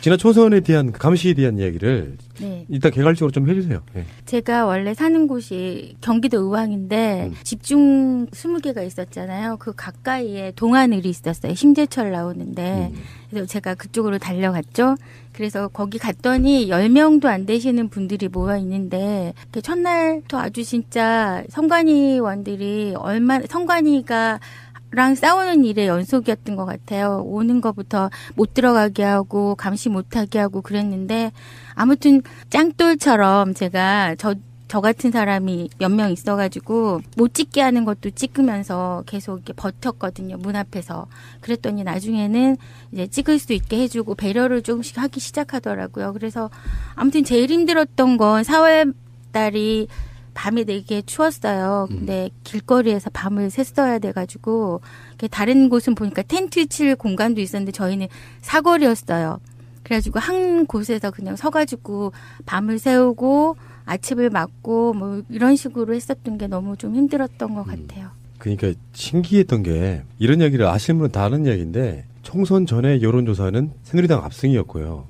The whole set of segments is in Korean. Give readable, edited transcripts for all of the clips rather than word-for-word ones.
지난 총선에 대한 감시에 대한 이야기를 네. 일단 개괄적으로 좀 해주세요. 네. 제가 원래 사는 곳이 경기도 의왕인데 집중 20개가 있었잖아요. 그 가까이에 동안을이 있었어요. 심재철 나오는데 그래서 제가 그쪽으로 달려갔죠. 그래서 거기 갔더니 10명도 안 되시는 분들이 모여 있는데 첫날부터 아주 진짜 선관위원들이 선관위가 랑 싸우는 일의 연속이었던 것 같아요. 오는 것부터 못 들어가게 하고 감시 못하게 하고 그랬는데 아무튼 짱돌처럼 제가 저 같은 사람이 몇 명 있어가지고 못 찍게 하는 것도 찍으면서 계속 이렇게 버텼거든요. 문 앞에서. 그랬더니 나중에는 이제 찍을 수 있게 해주고 배려를 조금씩 하기 시작하더라고요. 그래서 아무튼 제일 힘들었던 건 4월 달이 밤이 되게 추웠어요. 근데 길거리에서 밤을 샜어야 돼가지고 다른 곳은 보니까 텐트 칠 공간도 있었는데 저희는 사거리였어요. 그래가지고 한 곳에서 그냥 서가지고 밤을 새우고 아침을 맞고 뭐 이런 식으로 했었던 게 너무 좀 힘들었던 것 같아요. 그러니까 신기했던 게 이런 이야기를 아시는 분은 다 아는 이야기인데 총선 전에 여론조사는 새누리당 압승이었고요.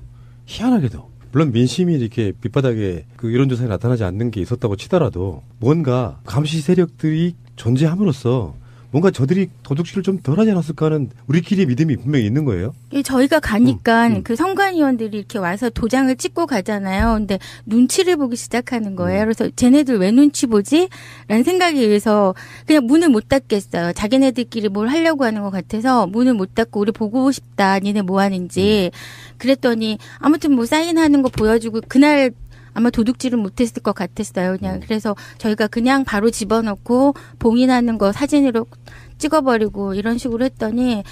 희한하게도 물론 민심이 이렇게 밑바닥에 그 여론조사에 나타나지 않는 게 있었다고 치더라도 뭔가 감시 세력들이 존재함으로써 뭔가 저들이 도둑질을 좀 덜 하지 않았을까 하는 우리끼리의 믿음이 분명히 있는 거예요. 저희가 가니까 그 선관위원들이 이렇게 와서 도장을 찍고 가잖아요. 근데 눈치를 보기 시작하는 거예요. 그래서 쟤네들 왜 눈치 보지? 라는 생각에 의해서 그냥 문을 못 닫겠어요. 자기네들끼리 뭘 하려고 하는 것 같아서 문을 못 닫고 우리 보고 싶다. 니네 뭐 하는지. 그랬더니 아무튼 뭐 사인하는 거 보여주고 그날 아마 도둑질은 못했을 것 같았어요. 그냥 그래서 저희가 그냥 바로 집어넣고 봉인하는 거 사진으로 찍어버리고 이런 식으로 했더니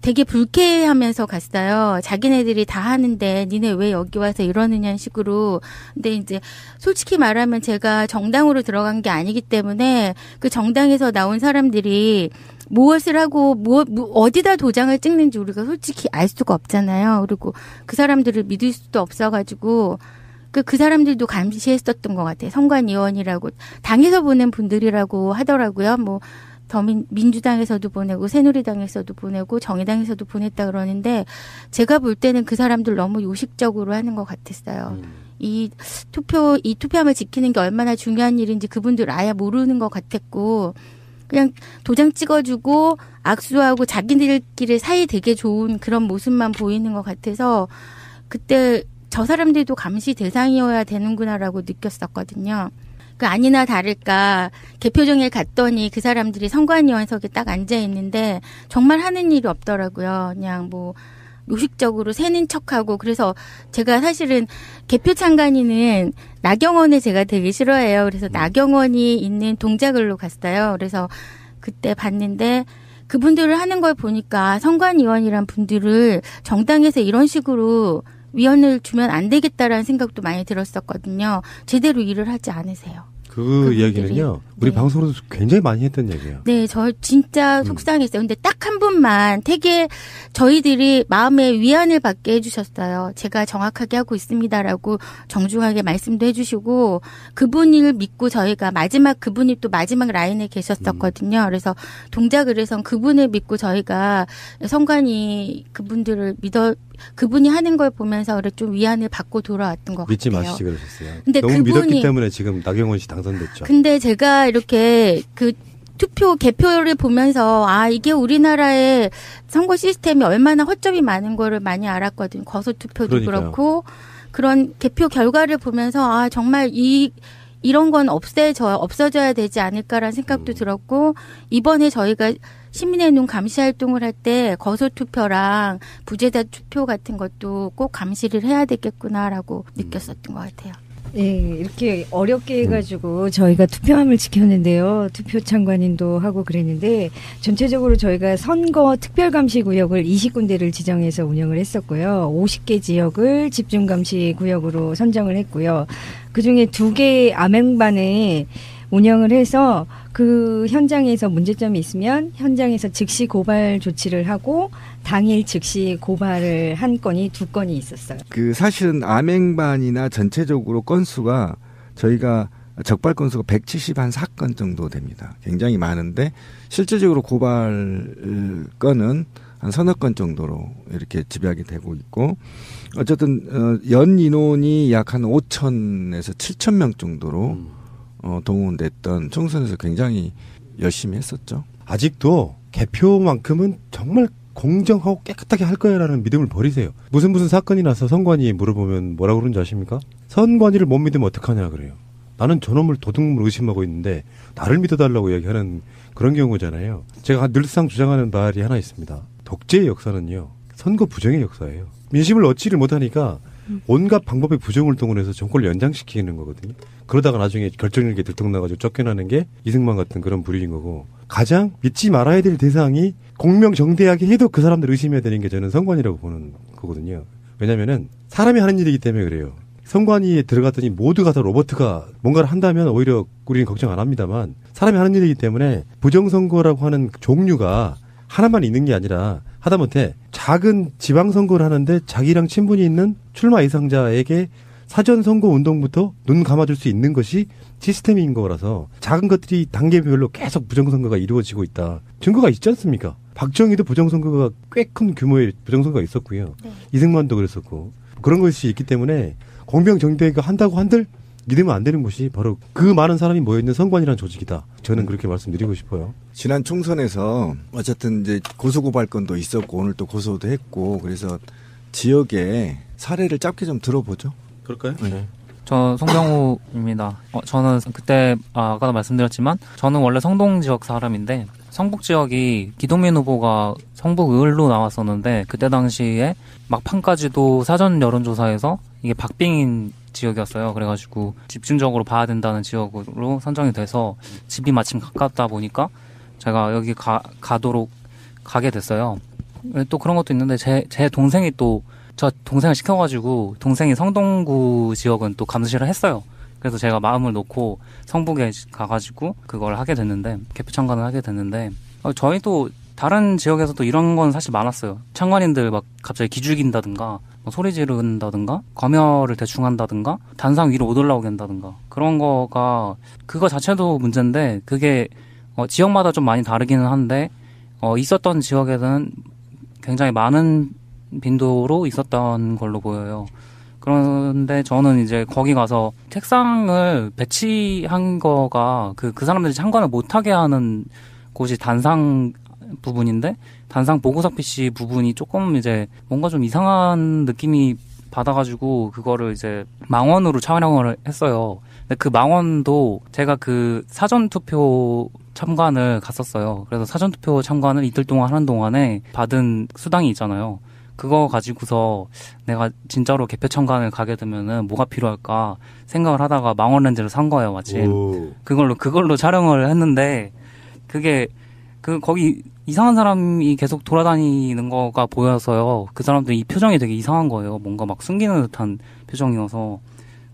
되게 불쾌해하면서 갔어요. 자기네들이 다 하는데 니네 왜 여기 와서 이러느냐는 식으로. 근데 이제 솔직히 말하면 제가 정당으로 들어간 게 아니기 때문에 그 정당에서 나온 사람들이 무엇을 하고 어디다 도장을 찍는지 우리가 솔직히 알 수가 없잖아요. 그리고 그 사람들을 믿을 수도 없어가지고 그 사람들도 감시했었던 것 같아요. 선관위원이라고 당에서 보낸 분들이라고 하더라고요. 뭐 민주당에서도 보내고 새누리당에서도 보내고 정의당에서도 보냈다 그러는데 제가 볼 때는 그 사람들 너무 요식적으로 하는 것 같았어요. 이 투표함을 지키는 게 얼마나 중요한 일인지 그분들 아예 모르는 것 같았고 그냥 도장 찍어주고 악수하고 자기들끼리 사이 되게 좋은 그런 모습만 보이는 것 같아서 그때 저 사람들도 감시 대상이어야 되는구나라고 느꼈었거든요. 그 아니나 다를까 개표정에 갔더니 그 사람들이 선관위원석에 딱 앉아 있는데 정말 하는 일이 없더라고요. 그냥 뭐 요식적으로 새는 척하고 그래서 제가 사실은 개표 참관인은 나경원을 제가 되게 싫어해요. 그래서 나경원이 있는 동작을로 갔어요. 그래서 그때 봤는데 그분들을 하는 걸 보니까 선관위원이란 분들을 정당에서 이런 식으로 위원을 주면 안 되겠다라는 생각도 많이 들었었거든요. 제대로 일을 하지 않으세요. 그 이야기는요. 우리 방송으로도 굉장히 많이 했던 얘기예요. 네, 저 진짜 속상했어요. 근데 딱 한 분만 되게 저희들이 마음에 위안을 받게 해주셨어요. 제가 정확하게 하고 있습니다라고 정중하게 말씀도 해주시고 그분을 믿고 저희가 그분이 또 마지막 라인에 계셨었거든요. 그래서 동작을 해서 그분을 믿고 저희가 선관위 그분들을 그분이 하는 걸 보면서 좀 위안을 받고 돌아왔던 것 믿지 같아요. 마시지 그러셨어요. 근데 너무 믿었기 때문에 지금 나경원 씨 당선됐죠. 근데 제가 이렇게 개표를 보면서 이게 우리나라의 선거 시스템이 얼마나 허점이 많은 거를 많이 알았거든요. 거소투표도 그렇고 그런 개표 결과를 보면서 정말 이런 건 없어져야 되지 않을까라는 생각도 들었고 이번에 저희가 시민의 눈 감시 활동을 할 때 거소투표랑 부재자 투표 같은 것도 꼭 감시를 해야 되겠구나라고 느꼈었던 것 같아요. 네, 이렇게 어렵게 해가지고 저희가 투표함을 지켰는데요. 투표 참관인도 하고 그랬는데 전체적으로 저희가 선거 특별감시구역을 20군데를 지정해서 운영을 했었고요. 50개 지역을 집중감시구역으로 선정을 했고요. 그중에 2개 암행반에 운영을 해서 그 현장에서 문제점이 있으면 현장에서 즉시 고발 조치를 하고 당일 즉시 고발을 한 건이 2건이 있었어요. 사실은 암행반이나 전체적으로 건수가 저희가 적발 건수가 174건 정도 됩니다. 굉장히 많은데 실질적으로 고발 건은 한 서너 건 정도로 이렇게 지배하게 되고 있고 어쨌든 연 인원이 약 한 5,000에서 7,000명 정도로 동원됐던 총선에서 굉장히 열심히 했었죠. 아직도 개표만큼은 정말 공정하고 깨끗하게 할 거야라는 믿음을 버리세요. 무슨 사건이 나서 선관위 물어보면 뭐라고 그러는지 아십니까? 선관위를 못 믿으면 어떡하냐 그래요. 나는 저놈을 도둑놈을 의심하고 있는데 나를 믿어달라고 이야기하는 그런 경우잖아요. 제가 늘상 주장하는 말이 하나 있습니다. 독재의 역사는요. 선거 부정의 역사예요. 민심을 얻지를 못하니까 온갖 방법의 부정을 동원해서 정권을 연장시키는 거거든요. 그러다가 나중에 결정력이 들통나가지고 쫓겨나는 게 이승만 같은 그런 부류인 거고 가장 믿지 말아야 될 대상이 공명정대하게 해도 그 사람들 의심해야 되는 게 저는 선관위라고 보는 거거든요. 왜냐면은 사람이 하는 일이기 때문에 그래요. 선관위에 들어갔더니 모두가 다 로봇가 뭔가를 한다면 오히려 우리는 걱정 안 합니다만 사람이 하는 일이기 때문에 부정선거라고 하는 종류가 하나만 있는 게 아니라 하다못해 작은 지방선거를 하는데 자기랑 친분이 있는 출마 예상자에게 사전선거 운동부터 눈 감아줄 수 있는 것이 시스템인 거라서 작은 것들이 단계별로 계속 부정선거가 이루어지고 있다. 증거가 있지 않습니까? 박정희도 부정선거가 꽤 큰 규모의 부정선거가 있었고요. 네. 이승만도 그랬었고 그런 것이 있기 때문에 공명정대가 한다고 한들 믿으면 안 되는 곳이 바로 그 많은 사람이 모여있는 선관위라는 조직이다. 저는 그렇게 말씀드리고 싶어요. 지난 총선에서 어쨌든 이제 고소고발건도 있었고 오늘 또 고소도 했고 그래서 지역의 사례를 짧게 좀 들어보죠. 그럴까요? 네. 저 송병우입니다. 저는 그때 아까도 말씀드렸지만 저는 원래 성동 지역 사람인데 성북 지역이 기동민 후보가 성북을로 나왔었는데 그때 당시에 막판까지도 사전 여론조사에서 이게 박빙인 지역이었어요. 그래가지고 집중적으로 봐야 된다는 지역으로 선정이 돼서 집이 마침 가깝다 보니까 제가 여기 가게 됐어요. 또 그런 것도 있는데 제 동생이 또 저 동생을 시켜가지고 동생이 성동구 지역은 또 감시를 했어요. 그래서 제가 마음을 놓고 성북에 가가지고 그걸 하게 됐는데 개표 참관을 하게 됐는데 저희도 다른 지역에서도 이런 건 사실 많았어요. 참관인들 막 갑자기 기죽인다든가 뭐 소리 지른다든가 검열을 대충 한다든가 단상 위로 못 올라오게 한다든가 그런 거가 그거 자체도 문제인데 그게 지역마다 좀 많이 다르기는 한데 있었던 지역에는 굉장히 많은 빈도로 있었던 걸로 보여요. 그런데 저는 이제 거기 가서 책상을 배치한 거가 그 사람들이 참관을 못하게 하는 곳이 단상 부분인데 단상 보고서 PC 부분이 조금 이제 뭔가 좀 이상한 느낌이 받아가지고 그거를 이제 망원으로 촬영을 했어요. 근데 그 망원도 제가 그 사전투표 참관을 갔었어요. 그래서 사전투표 참관을 이틀 동안 하는 동안에 받은 수당이 있잖아요. 그거 가지고서 내가 진짜로 개표 참관을 가게 되면은 뭐가 필요할까 생각을 하다가 망원 렌즈를 산 거예요, 마침. 오. 그걸로 촬영을 했는데 그게 거기 이상한 사람이 계속 돌아다니는 거가 보여서요. 그 사람들 이 표정이 되게 이상한 거예요. 뭔가 막 숨기는 듯한 표정이어서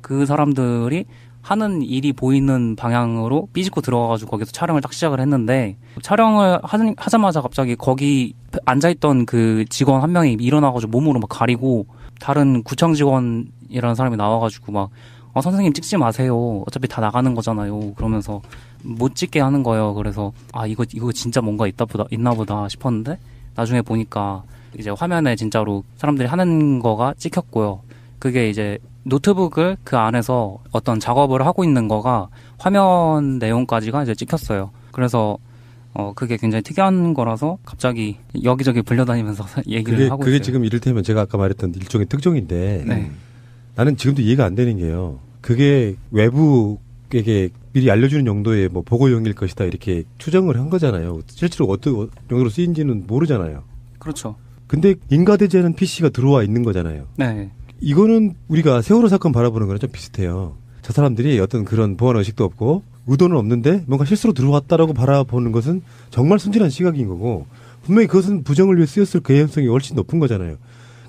그 사람들이 하는 일이 보이는 방향으로 삐집고 들어가가지고 거기서 촬영을 딱 시작을 했는데 촬영을 하자마자 갑자기 거기 앉아있던 그 직원 한 명이 일어나가지고 몸으로 막 가리고 다른 구청 직원이라는 사람이 나와가지고 막 선생님 찍지 마세요. 어차피 다 나가는 거잖아요. 그러면서 못 찍게 하는 거예요. 그래서 이거 진짜 뭔가 있나 보다 싶었는데 나중에 보니까 이제 화면에 진짜로 사람들이 하는 거가 찍혔고요. 그게 이제 노트북을 그 안에서 어떤 작업을 하고 있는 거가 화면 내용까지가 이제 찍혔어요. 그래서 그게 굉장히 특이한 거라서 갑자기 여기저기 불려다니면서 얘기를 하고 있어요. 그게 지금 이를테면 제가 아까 말했던 일종의 특종인데 네. 나는 지금도 이해가 안 되는 게요. 그게 외부에게 미리 알려주는 용도의 뭐 보고용일 것이다 이렇게 추정을 한 거잖아요. 실제로 어떤 용도로 쓰인지는 모르잖아요. 그렇죠. 근데 인가되지 않은 PC가 들어와 있는 거잖아요. 네. 이거는 우리가 세월호 사건 바라보는 거랑 좀 비슷해요. 저 사람들이 어떤 그런 보안 의식도 없고 의도는 없는데 뭔가 실수로 들어왔다라고 바라보는 것은 정말 순진한 시각인 거고 분명히 그것은 부정을 위해 쓰였을 개연성이 훨씬 높은 거잖아요.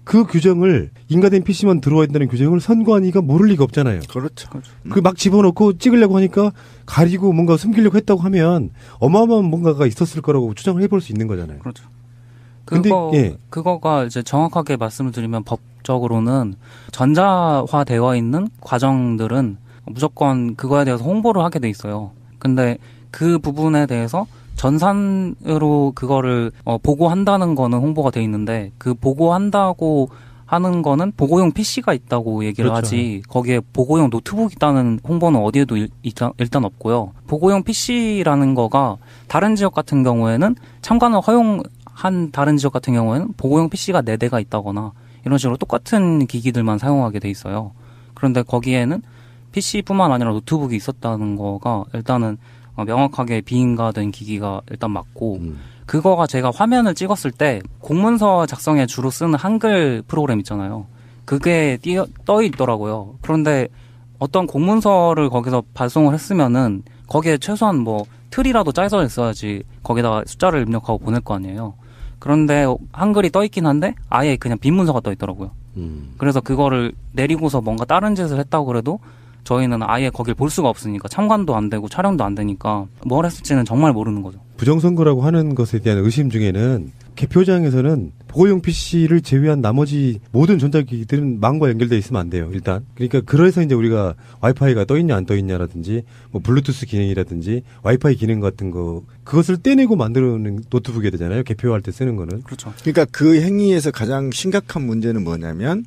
그 규정을 인가된 PC만 들어와 있다는 규정을 선관위가 모를 리가 없잖아요. 그렇죠. 그 막 집어넣고 찍으려고 하니까 가리고 뭔가 숨기려고 했다고 하면 어마어마한 뭔가가 있었을 거라고 추정을 해볼 수 있는 거잖아요. 그렇죠. 그거가 이제 정확하게 말씀을 드리면 법적으로는 전자화되어 있는 과정들은 무조건 그거에 대해서 홍보를 하게 돼 있어요. 근데 그 부분에 대해서 전산으로 그거를 보고한다는 거는 홍보가 돼 있는데 그 보고한다고 하는 거는 보고용 PC가 있다고 얘기를 그렇죠. 하지 거기에 보고용 노트북 있다는 홍보는 어디에도 일단 없고요. 보고용 PC라는 거가 다른 지역 같은 경우에는 참관을 허용한 다른 지역 같은 경우에는 보고용 PC가 4대가 있다거나 이런 식으로 똑같은 기기들만 사용하게 돼 있어요. 그런데 거기에는 PC뿐만 아니라 노트북이 있었다는 거가 일단은 명확하게 비인가된 기기가 일단 맞고 그거가 제가 화면을 찍었을 때 공문서 작성에 주로 쓰는 한글 프로그램 있잖아요. 그게 떠 있더라고요. 그런데 어떤 공문서를 거기서 발송을 했으면은 거기에 최소한 뭐 틀이라도 짜져 있어야지 거기다가 숫자를 입력하고 보낼 거 아니에요. 그런데 한글이 떠 있긴 한데 아예 그냥 빈 문서가 떠 있더라고요. 그래서 그거를 내리고서 뭔가 다른 짓을 했다고 그래도 저희는 아예 거길 볼 수가 없으니까 참관도 안 되고 촬영도 안 되니까 뭘 했을지는 정말 모르는 거죠. 부정선거라고 하는 것에 대한 의심 중에는 개표장에서는 보고용 PC를 제외한 나머지 모든 전자기기들은 망과 연결되어 있으면 안 돼요. 일단 그러니까 그래서 이제 우리가 와이파이가 떠 있냐 안 떠 있냐라든지 뭐 블루투스 기능이라든지 와이파이 기능 같은 거 그것을 떼내고 만들어놓는 노트북이 되잖아요. 개표할 때 쓰는 거는. 그렇죠. 그러니까 그 행위에서 가장 심각한 문제는 뭐냐면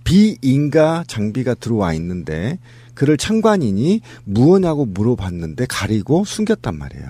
비인가 장비가 들어와 있는데 그를 참관인이 무엇냐고 물어봤는데 가리고 숨겼단 말이에요.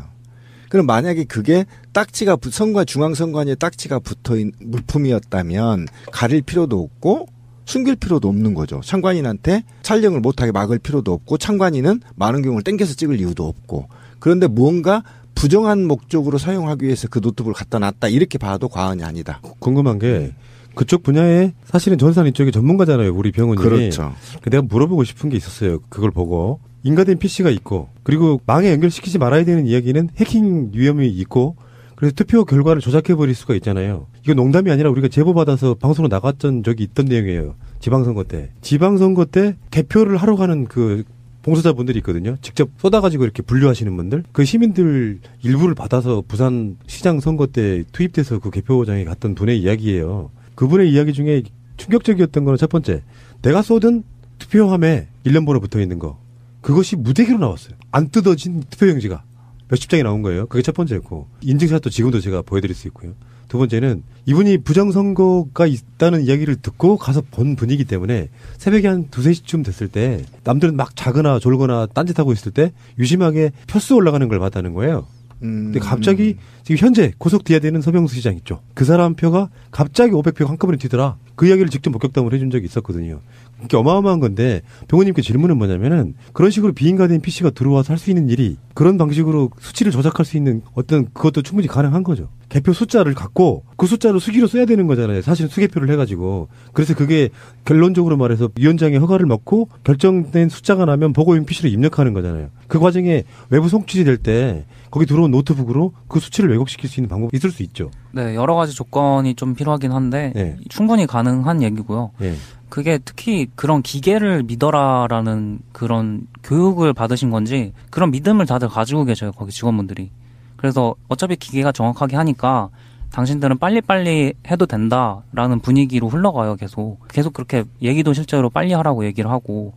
그럼 만약에 그게 딱지가 중앙선관위에 딱지가 붙어있는 물품이었다면 가릴 필요도 없고 숨길 필요도 없는 거죠. 참관인한테 촬영을 못하게 막을 필요도 없고 참관인은 많은 경우를 땡겨서 찍을 이유도 없고 그런데 무언가 부정한 목적으로 사용하기 위해서 그 노트북을 갖다 놨다 이렇게 봐도 과언이 아니다. 궁금한 게 그쪽 분야에 사실은 전산 이쪽에 전문가잖아요. 우리 병원님이. 그렇죠. 내가 물어보고 싶은 게 있었어요. 그걸 보고. 인가된 PC가 있고 그리고 망에 연결시키지 말아야 되는 이야기는 해킹 위험이 있고 그래서 투표 결과를 조작해버릴 수가 있잖아요. 이거 농담이 아니라 우리가 제보받아서 방송으로 나갔던 적이 있던 내용이에요. 지방선거 때. 지방선거 때 개표를 하러 가는 그 봉사자분들이 있거든요. 직접 쏟아가지고 이렇게 분류하시는 분들. 그 시민들 일부를 받아서 부산 시장 선거 때 투입돼서 그 개표장에 갔던 분의 이야기예요. 그분의 이야기 중에 충격적이었던 거는 첫 번째. 내가 쏟은 투표함에 1년 번호 붙어 있는 거. 그것이 무대기로 나왔어요. 안 뜯어진 투표용지가 몇십 장이 나온 거예요. 그게 첫 번째였고 인증샷도 지금도 제가 보여드릴 수 있고요. 두 번째는 이분이 부정선거가 있다는 이야기를 듣고 가서 본 분이기 때문에 새벽에 한 2-3시쯤 됐을 때 남들은 막 자거나 졸거나 딴짓하고 있을 때 유심하게 표수 올라가는 걸 봤다는 거예요. 근데 갑자기 지금 현재 구속돼야 되는 서병수 시장 있죠. 그 사람 표가 갑자기 500표가 한꺼번에 튀더라. 그 이야기를 직접 목격담을 해준 적이 있었거든요. 그게 어마어마한 건데 병원님께 질문은 뭐냐면은 그런 식으로 비인가된 PC가 들어와서 할 수 있는 일이 그런 방식으로 수치를 조작할 수 있는 어떤 그것도 충분히 가능한 거죠. 개표 숫자를 갖고 그 숫자를 수기로 써야 되는 거잖아요. 사실은 수개표를 해가지고. 그래서 그게 결론적으로 말해서 위원장의 허가를 넣고 결정된 숫자가 나면 보고용 PC를 입력하는 거잖아요. 그 과정에 외부 송출이 될 때 거기 들어온 노트북으로 그 수치를 왜곡시킬 수 있는 방법이 있을 수 있죠. 네, 여러 가지 조건이 좀 필요하긴 한데 네. 충분히 가능한 얘기고요. 네. 그게 특히 그런 기계를 믿어라라는 그런 교육을 받으신 건지 그런 믿음을 다들 가지고 계셔요. 거기 직원분들이. 그래서 어차피 기계가 정확하게 하니까 당신들은 빨리빨리 해도 된다라는 분위기로 흘러가요. 계속 그렇게 얘기도 실제로 빨리 하라고 얘기를 하고.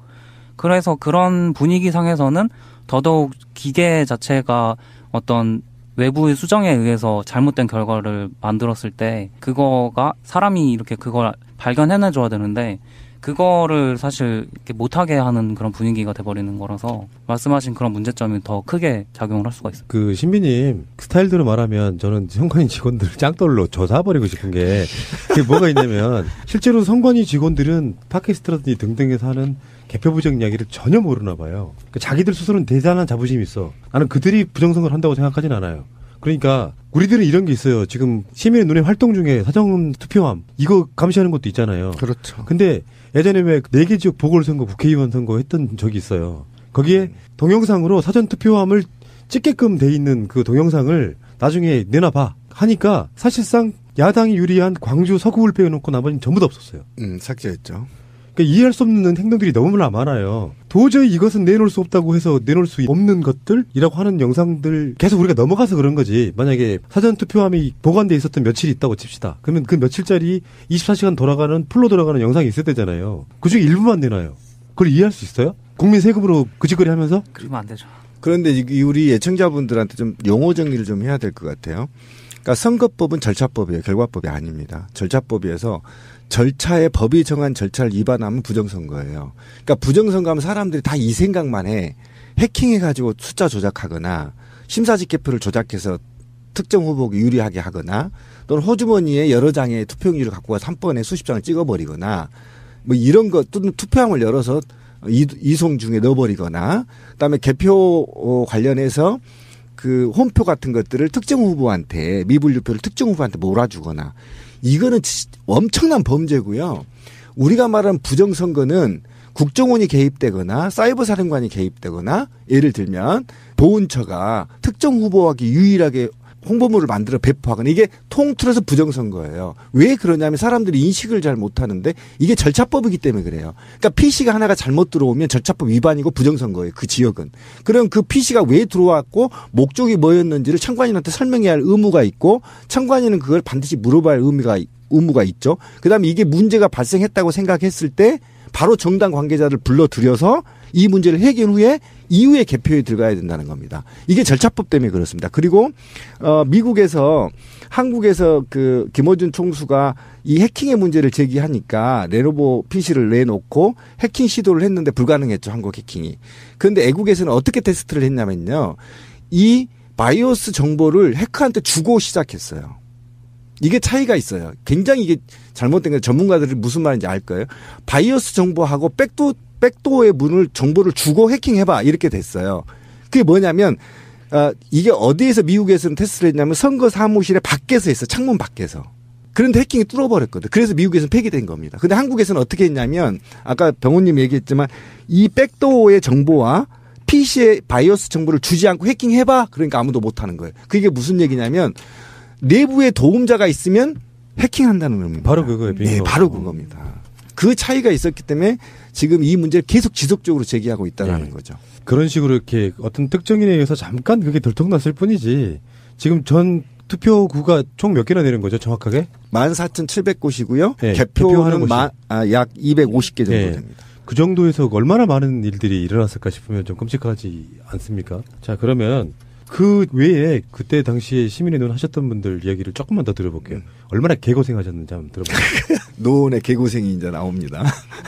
그래서 그런 분위기상에서는 더더욱 기계 자체가 어떤 외부의 수정에 의해서 잘못된 결과를 만들었을 때 그거가 사람이 이렇게 그걸 발견해내줘야 되는데 그거를 사실 이렇게 못하게 하는 그런 분위기가 돼버리는 거라서 말씀하신 그런 문제점이 더 크게 작용을 할 수가 있어요. 그 신비님 스타일대로 말하면 저는 선관위 직원들을 짱돌로 조사버리고 싶은 게 그게 뭐가 있냐면 실제로 선관위 직원들은 팟캐스트라든지 등등에서 하는 개표 부정 이야기를 전혀 모르나 봐요. 그러니까 자기들 스스로는 대단한 자부심이 있어. 나는 그들이 부정선거를 한다고 생각하진 않아요. 그러니까 우리들은 이런 게 있어요. 지금 시민의 눈에 활동 중에 사전 투표함 이거 감시하는 것도 있잖아요. 그렇죠. 근데 예전에 왜 4개 지역 보궐선거 국회의원 선거 했던 적이 있어요. 거기에 동영상으로 사전 투표함을 찍게끔 돼 있는 그 동영상을 나중에 내놔봐 하니까 사실상 야당이 유리한 광주 서구를 빼놓고 나머지는 전부 다 없었어요. 삭제했죠. 그러니까 이해할 수 없는 행동들이 너무나 많아요. 도저히 이것은 내놓을 수 없다고 해서 내놓을 수 없는 것들이라고 하는 영상들 계속 우리가 넘어가서 그런 거지. 만약에 사전투표함이 보관돼 있었던 며칠이 있다고 칩시다. 그러면 그 며칠짜리 24시간 돌아가는 풀로 돌아가는 영상이 있을 때잖아요. 그중에 일부만 내놔요. 그걸 이해할 수 있어요? 국민 세금으로 그 짓거리 하면서? 그러면 안 되죠. 그런데 우리 애청자분들한테 좀 용어 정리를 좀 해야 될 것 같아요. 그러니까 선거법은 절차법이에요. 결과법이 아닙니다. 절차법이어서 절차에 법이 정한 절차를 위반하면 부정선거예요. 그러니까 부정선거하면 사람들이 다 이 생각만 해. 해킹해가지고 숫자 조작하거나 심사집계표를 조작해서 특정 후보가 유리하게 하거나 또는 호주머니에 여러 장의 투표용지를 갖고 가서 한 번에 수십 장을 찍어버리거나 뭐 이런 것 또는 투표함을 열어서 이송 중에 넣어버리거나 그다음에 개표 관련해서 그 홈표 같은 것들을 특정 후보한테 미분류표를 특정 후보한테 몰아주거나 이거는 엄청난 범죄고요. 우리가 말하는 부정선거는 국정원이 개입되거나 사이버 사령관이 개입되거나 예를 들면 보훈처가 특정 후보에게 유일하게 홍보물을 만들어 배포하거나 이게 통틀어서 부정선거예요. 왜 그러냐면 사람들이 인식을 잘 못하는데 이게 절차법이기 때문에 그래요. 그러니까 PC가 하나가 잘못 들어오면 절차법 위반이고 부정선거예요. 그 지역은. 그럼 그 PC가 왜 들어왔고 목적이 뭐였는지를 참관인한테 설명해야 할 의무가 있고 참관인은 그걸 반드시 물어봐야 할 의무가 있죠. 그다음에 이게 문제가 발생했다고 생각했을 때 바로 정당 관계자들 불러들여서 이 문제를 해결 후에 이후에 개표에 들어가야 된다는 겁니다. 이게 절차법 때문에 그렇습니다. 그리고 미국에서 한국에서 그 김어준 총수가 이 해킹의 문제를 제기하니까 레노버 PC를 내놓고 해킹 시도를 했는데 불가능했죠. 한국 해킹이. 그런데 애국에서는 어떻게 테스트를 했냐면요. 이 바이오스 정보를 해커한테 주고 시작했어요. 이게 차이가 있어요. 굉장히 이게 잘못된 게 전문가들이 무슨 말인지 알 거예요. 바이오스 정보하고 백도어의 정보를 주고 해킹해봐 이렇게 됐어요. 그게 뭐냐면 이게 어디에서 미국에서는 테스트를 했냐면 선거 사무실의 밖에서 했어. 창문 밖에서. 그런데 해킹이 뚫어버렸거든. 그래서 미국에서는 폐기된 겁니다. 근데 한국에서는 어떻게 했냐면 아까 병호님 얘기했지만 이 백도어의 정보와 PC의 바이오스 정보를 주지 않고 해킹해봐. 그러니까 아무도 못하는 거예요. 그게 무슨 얘기냐면 내부에 도움자가 있으면 해킹한다는 의미입니다. 바로 그거예요. 네, 바로 그겁니다. 그 차이가 있었기 때문에 지금 이 문제를 계속 지속적으로 제기하고 있다는 거죠. 그런 식으로 이렇게 어떤 특정인에 의해서 잠깐 그게 들통났을 뿐이지 지금 전 투표구가 총 몇 개나 되는 거죠, 정확하게? 14,700곳이고요. 네, 개표는 약 250개 정도 네. 됩니다. 그 정도에서 얼마나 많은 일들이 일어났을까 싶으면 좀 끔찍하지 않습니까? 자, 그러면 그 외에 그때 당시에 시민의 눈 하셨던 분들 이야기를 조금만 더 들어볼게요. 얼마나 개고생하셨는지 한번 들어볼게요. 노원의 개고생이 이제 나옵니다.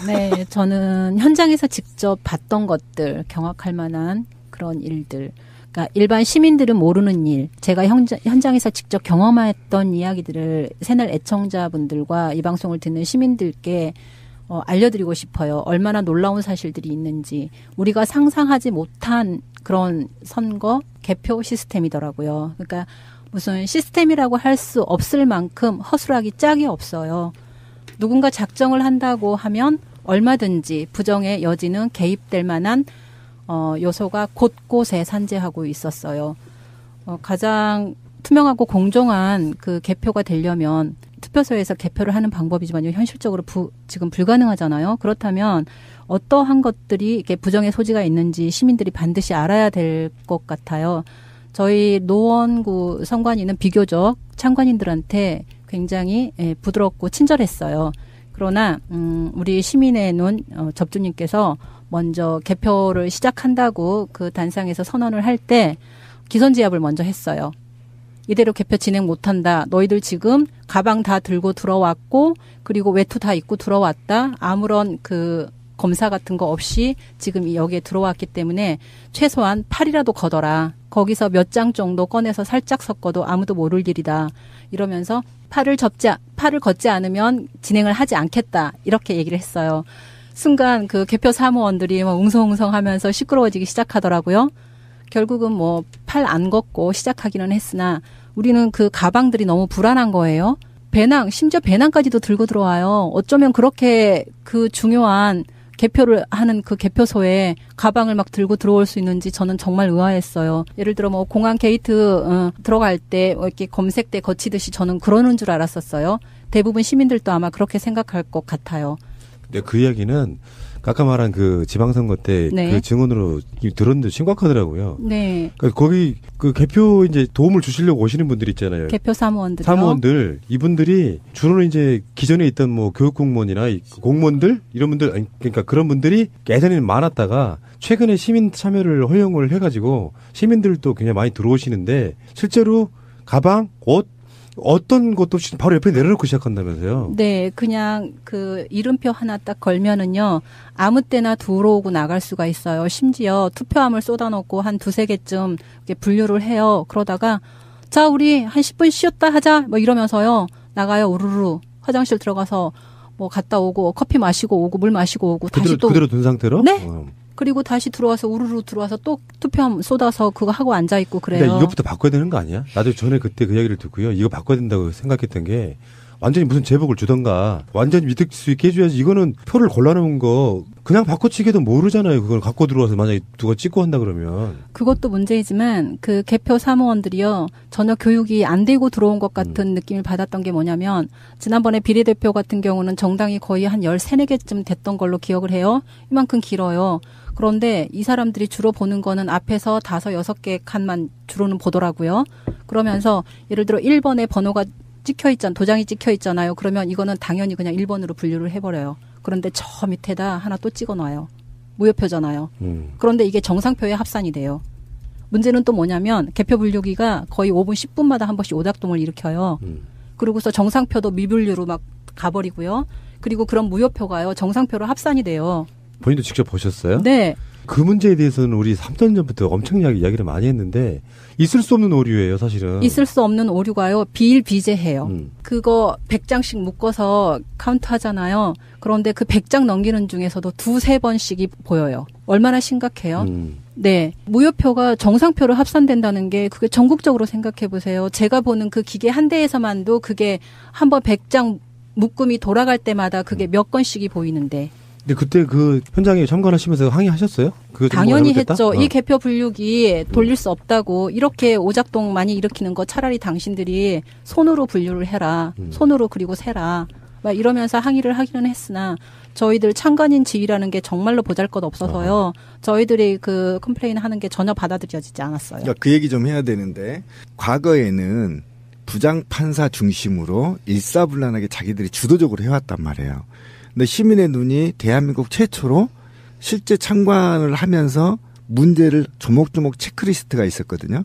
네, 저는 현장에서 직접 봤던 것들, 경악할 만한 그런 일들. 그러니까 일반 시민들은 모르는 일, 제가 현장에서 직접 경험했던 이야기들을 새날 애청자분들과 이 방송을 듣는 시민들께 알려드리고 싶어요. 얼마나 놀라운 사실들이 있는지. 우리가 상상하지 못한 그런 선거 개표 시스템이더라고요. 그러니까 무슨 시스템이라고 할 수 없을 만큼 허술하기 짝이 없어요. 누군가 작정을 한다고 하면 얼마든지 부정의 여지는 개입될 만한 요소가 곳곳에 산재하고 있었어요. 가장 투명하고 공정한 그 개표가 되려면 투표소에서 개표를 하는 방법이지만 현실적으로 지금 불가능하잖아요. 그렇다면 어떠한 것들이 이렇게 부정의 소지가 있는지 시민들이 반드시 알아야 될 것 같아요. 저희 노원구 선관위는 비교적 참관인들한테 굉장히 부드럽고 친절했어요. 그러나 우리 시민의 눈 접주님께서 먼저 개표를 시작한다고 그 단상에서 선언을 할 때 기선제압을 먼저 했어요. 이대로 개표 진행 못한다. 너희들 지금 가방 다 들고 들어왔고 그리고 외투 다 입고 들어왔다. 아무런 그 검사 같은 거 없이 지금 여기에 들어왔기 때문에 최소한 팔이라도 걷어라. 거기서 몇 장 정도 꺼내서 살짝 섞어도 아무도 모를 일이다. 이러면서 팔을 걷지 않으면 진행을 하지 않겠다. 이렇게 얘기를 했어요. 순간 그 개표 사무원들이 막 웅성웅성하면서 시끄러워지기 시작하더라고요. 결국은 뭐 팔 안 걷고 시작하기는 했으나 우리는 그 가방들이 너무 불안한 거예요. 심지어 배낭까지도 들고 들어와요. 어쩌면 그렇게 그 중요한 개표를 하는 그 개표소에 가방을 막 들고 들어올 수 있는지 저는 정말 의아했어요. 예를 들어 뭐 공항 게이트 들어갈 때 이렇게 검색대 거치듯이 저는 그러는 줄 알았었어요. 대부분 시민들도 아마 그렇게 생각할 것 같아요. 근데 그 이야기는 아까 말한 그 지방선거 때 그 네. 증언으로 들었는데 심각하더라고요. 네. 그러니까 거기 그 개표 이제 도움을 주시려고 오시는 분들 있잖아요. 개표 사무원들이요. 사무원들 이분들이 주로는 이제 기존에 있던 뭐 교육 공무원이나 공무원들 이런 분들 그러니까 그런 분들이 예전에는 많았다가 최근에 시민 참여를 허용을 해가지고 시민들도 굉장히 많이 들어오시는데 실제로 가방, 옷 어떤 것도 없이 바로 옆에 내려놓고 시작한다면서요. 네, 그냥 그 이름표 하나 딱 걸면은요, 아무 때나 들어오고 나갈 수가 있어요. 심지어 투표함을 쏟아놓고 한 2-3개쯤 이렇게 분류를 해요. 그러다가, 자, 우리 한 10분 쉬었다 하자. 뭐 이러면서요, 나가요, 우르르. 화장실 들어가서 뭐 갔다 오고, 커피 마시고 오고, 물 마시고 오고, 다시 또. 그대로 둔 상태로? 네. 그리고 다시 들어와서 우르르 들어와서 또 투표함 쏟아서 그거 하고 앉아있고 그래요. 그러니까 이것부터 바꿔야 되는 거 아니야? 나도 전에 그때 그 이야기를 듣고요. 이거 바꿔야 된다고 생각했던 게 완전히 무슨 제복을 주던가 완전히 믿을 수 있게 해줘야지. 이거는 표를 골라놓은 거 그냥 바꿔치기도 모르잖아요. 그걸 갖고 들어와서 만약에 누가 찍고 한다 그러면. 그것도 문제이지만 그 개표 사무원들이요. 전혀 교육이 안 되고 들어온 것 같은 느낌을 받았던 게 뭐냐면 지난번에 비례대표 같은 경우는 정당이 거의 한 13-14개쯤 됐던 걸로 기억을 해요. 이만큼 길어요. 그런데 이 사람들이 주로 보는 거는 앞에서 5-6개 칸만 주로는 보더라고요. 그러면서 예를 들어 1번에 번호가 도장이 찍혀 있잖아요. 그러면 이거는 당연히 그냥 1번으로 분류를 해버려요. 그런데 저 밑에다 하나 또 찍어놔요. 무효표잖아요. 그런데 이게 정상표에 합산이 돼요. 문제는 또 뭐냐면 개표 분류기가 거의 5분, 10분마다 한 번씩 오작동을 일으켜요. 그리고서 정상표도 미분류로 막 가버리고요. 그리고 그런 무효표가요. 정상표로 합산이 돼요. 본인도 직접 보셨어요? 네. 그 문제에 대해서는 우리 3년 전부터 엄청나게 이야기를 많이 했는데 있을 수 없는 오류예요, 사실은. 있을 수 없는 오류가요. 비일비재해요. 그거 100장씩 묶어서 카운트하잖아요. 그런데 그 100장 넘기는 중에서도 2-3번씩이 보여요. 얼마나 심각해요? 네. 무효표가 정상표로 합산된다는 게 그게 전국적으로 생각해 보세요. 제가 보는 그 기계 한 대에서만도 그게 한번 100장 묶음이 돌아갈 때마다 그게 몇 건씩이 보이는데. 근데 그때 그 현장에 참관하시면서 항의하셨어요? 당연히 했죠. 이 개표 분류기 돌릴 수 없다고. 이렇게 오작동 많이 일으키는 거 차라리 당신들이 손으로 분류를 해라. 손으로 그리고 세라. 막 이러면서 항의를 하기는 했으나 저희들 참관인 지위라는 게 정말로 보잘것없어서요. 저희들이 그 컴플레인 하는 게 전혀 받아들여지지 않았어요. 그러니까 그 얘기 좀 해야 되는데 과거에는 부장판사 중심으로 일사불란하게 자기들이 주도적으로 해왔단 말이에요. 근데 시민의 눈이 대한민국 최초로 실제 참관을 하면서 문제를 조목조목 체크리스트가 있었거든요.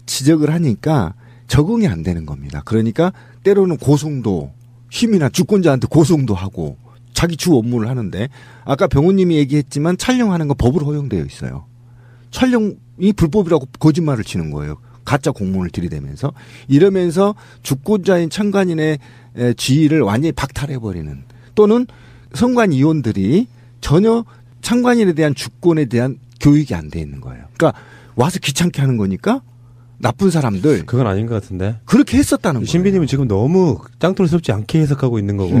지적을 하니까 적응이 안 되는 겁니다. 그러니까 때로는 고소도 시민이나 주권자한테 고소도 하고 자기 주 업무를 하는데 아까 병우님이 얘기했지만 촬영하는 거 법으로 허용되어 있어요. 촬영이 불법이라고 거짓말을 치는 거예요. 가짜 공문을 들이대면서 이러면서 주권자인 참관인의 지위를 완전히 박탈해버리는 또는 선관위원들이 전혀 참관인에 대한 주권에 대한 교육이 안 돼 있는 거예요. 그러니까 와서 귀찮게 하는 거니까 나쁜 사람들. 그건 아닌 것 같은데. 그렇게 했었다는 거예요. 신비님은 지금 너무 짱돌스럽지 않게 해석하고 있는 거고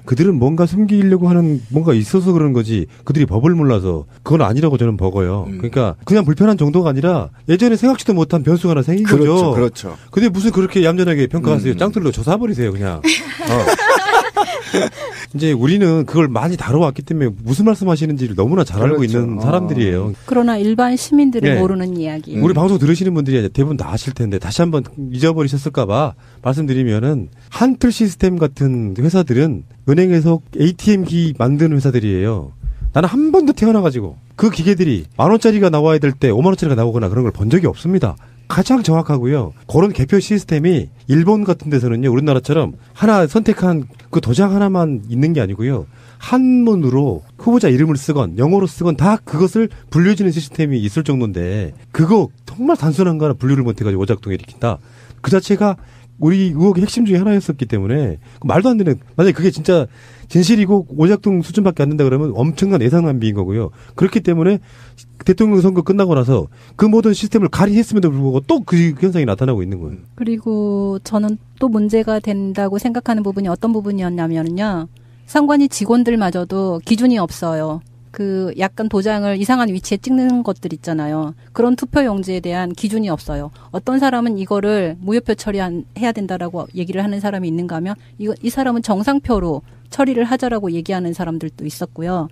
그들은 뭔가 숨기려고 하는 뭔가 있어서 그런 거지 그들이 법을 몰라서 그건 아니라고 저는 보고요. 그러니까 그냥 불편한 정도가 아니라 예전에 생각지도 못한 변수가 하나 생긴 거죠. 그렇죠. 근데 무슨 그렇게 얌전하게 평가하세요. 짱돌로 조사버리세요 그냥. 이제 우리는 그걸 많이 다뤄왔기 때문에 무슨 말씀하시는지를 너무나 잘 알고 그렇죠. 있는 사람들이에요. 그러나 일반 시민들이 네. 모르는 이야기. 우리 방송 들으시는 분들이 대부분 다 아실 텐데 다시 한번 잊어버리셨을까봐 말씀드리면은 한틀 시스템 같은 회사들은 은행에서 ATM기 만드는 회사들이에요. 나는 한 번도 태어나가지고 그 기계들이 10,000원짜리가 나와야 될 때 50,000원짜리가 나오거나 그런 걸 본 적이 없습니다. 가장 정확하고요. 그런 개표 시스템이 일본 같은 데서는요. 우리나라처럼 하나 선택한 그 도장 하나만 있는 게 아니고요. 한문으로 후보자 이름을 쓰건 영어로 쓰건 다 그것을 분류해주는 시스템이 있을 정도인데 그거 정말 단순한 거 하나 분류를 못해가지고 오작동 일으킨다. 그 자체가 우리 의혹의 핵심 중에 하나였었기 때문에 말도 안 되는 만약에 그게 진짜 진실이고 오작동 수준밖에 안 된다 그러면 엄청난 예상난비인 거고요. 그렇기 때문에 대통령 선거 끝나고 나서 그 모든 시스템을 가리했음에도 불구하고 또 그 현상이 나타나고 있는 거예요. 그리고 저는 또 문제가 된다고 생각하는 부분이 어떤 부분이었냐면요. 상관이 직원들마저도 기준이 없어요. 그 약간 도장을 이상한 위치에 찍는 것들 있잖아요. 그런 투표용지에 대한 기준이 없어요. 어떤 사람은 이거를 무효표 처리해야 된다라고 얘기를 하는 사람이 있는가 하면 이 사람은 정상표로 처리를 하자라고 얘기하는 사람들도 있었고요.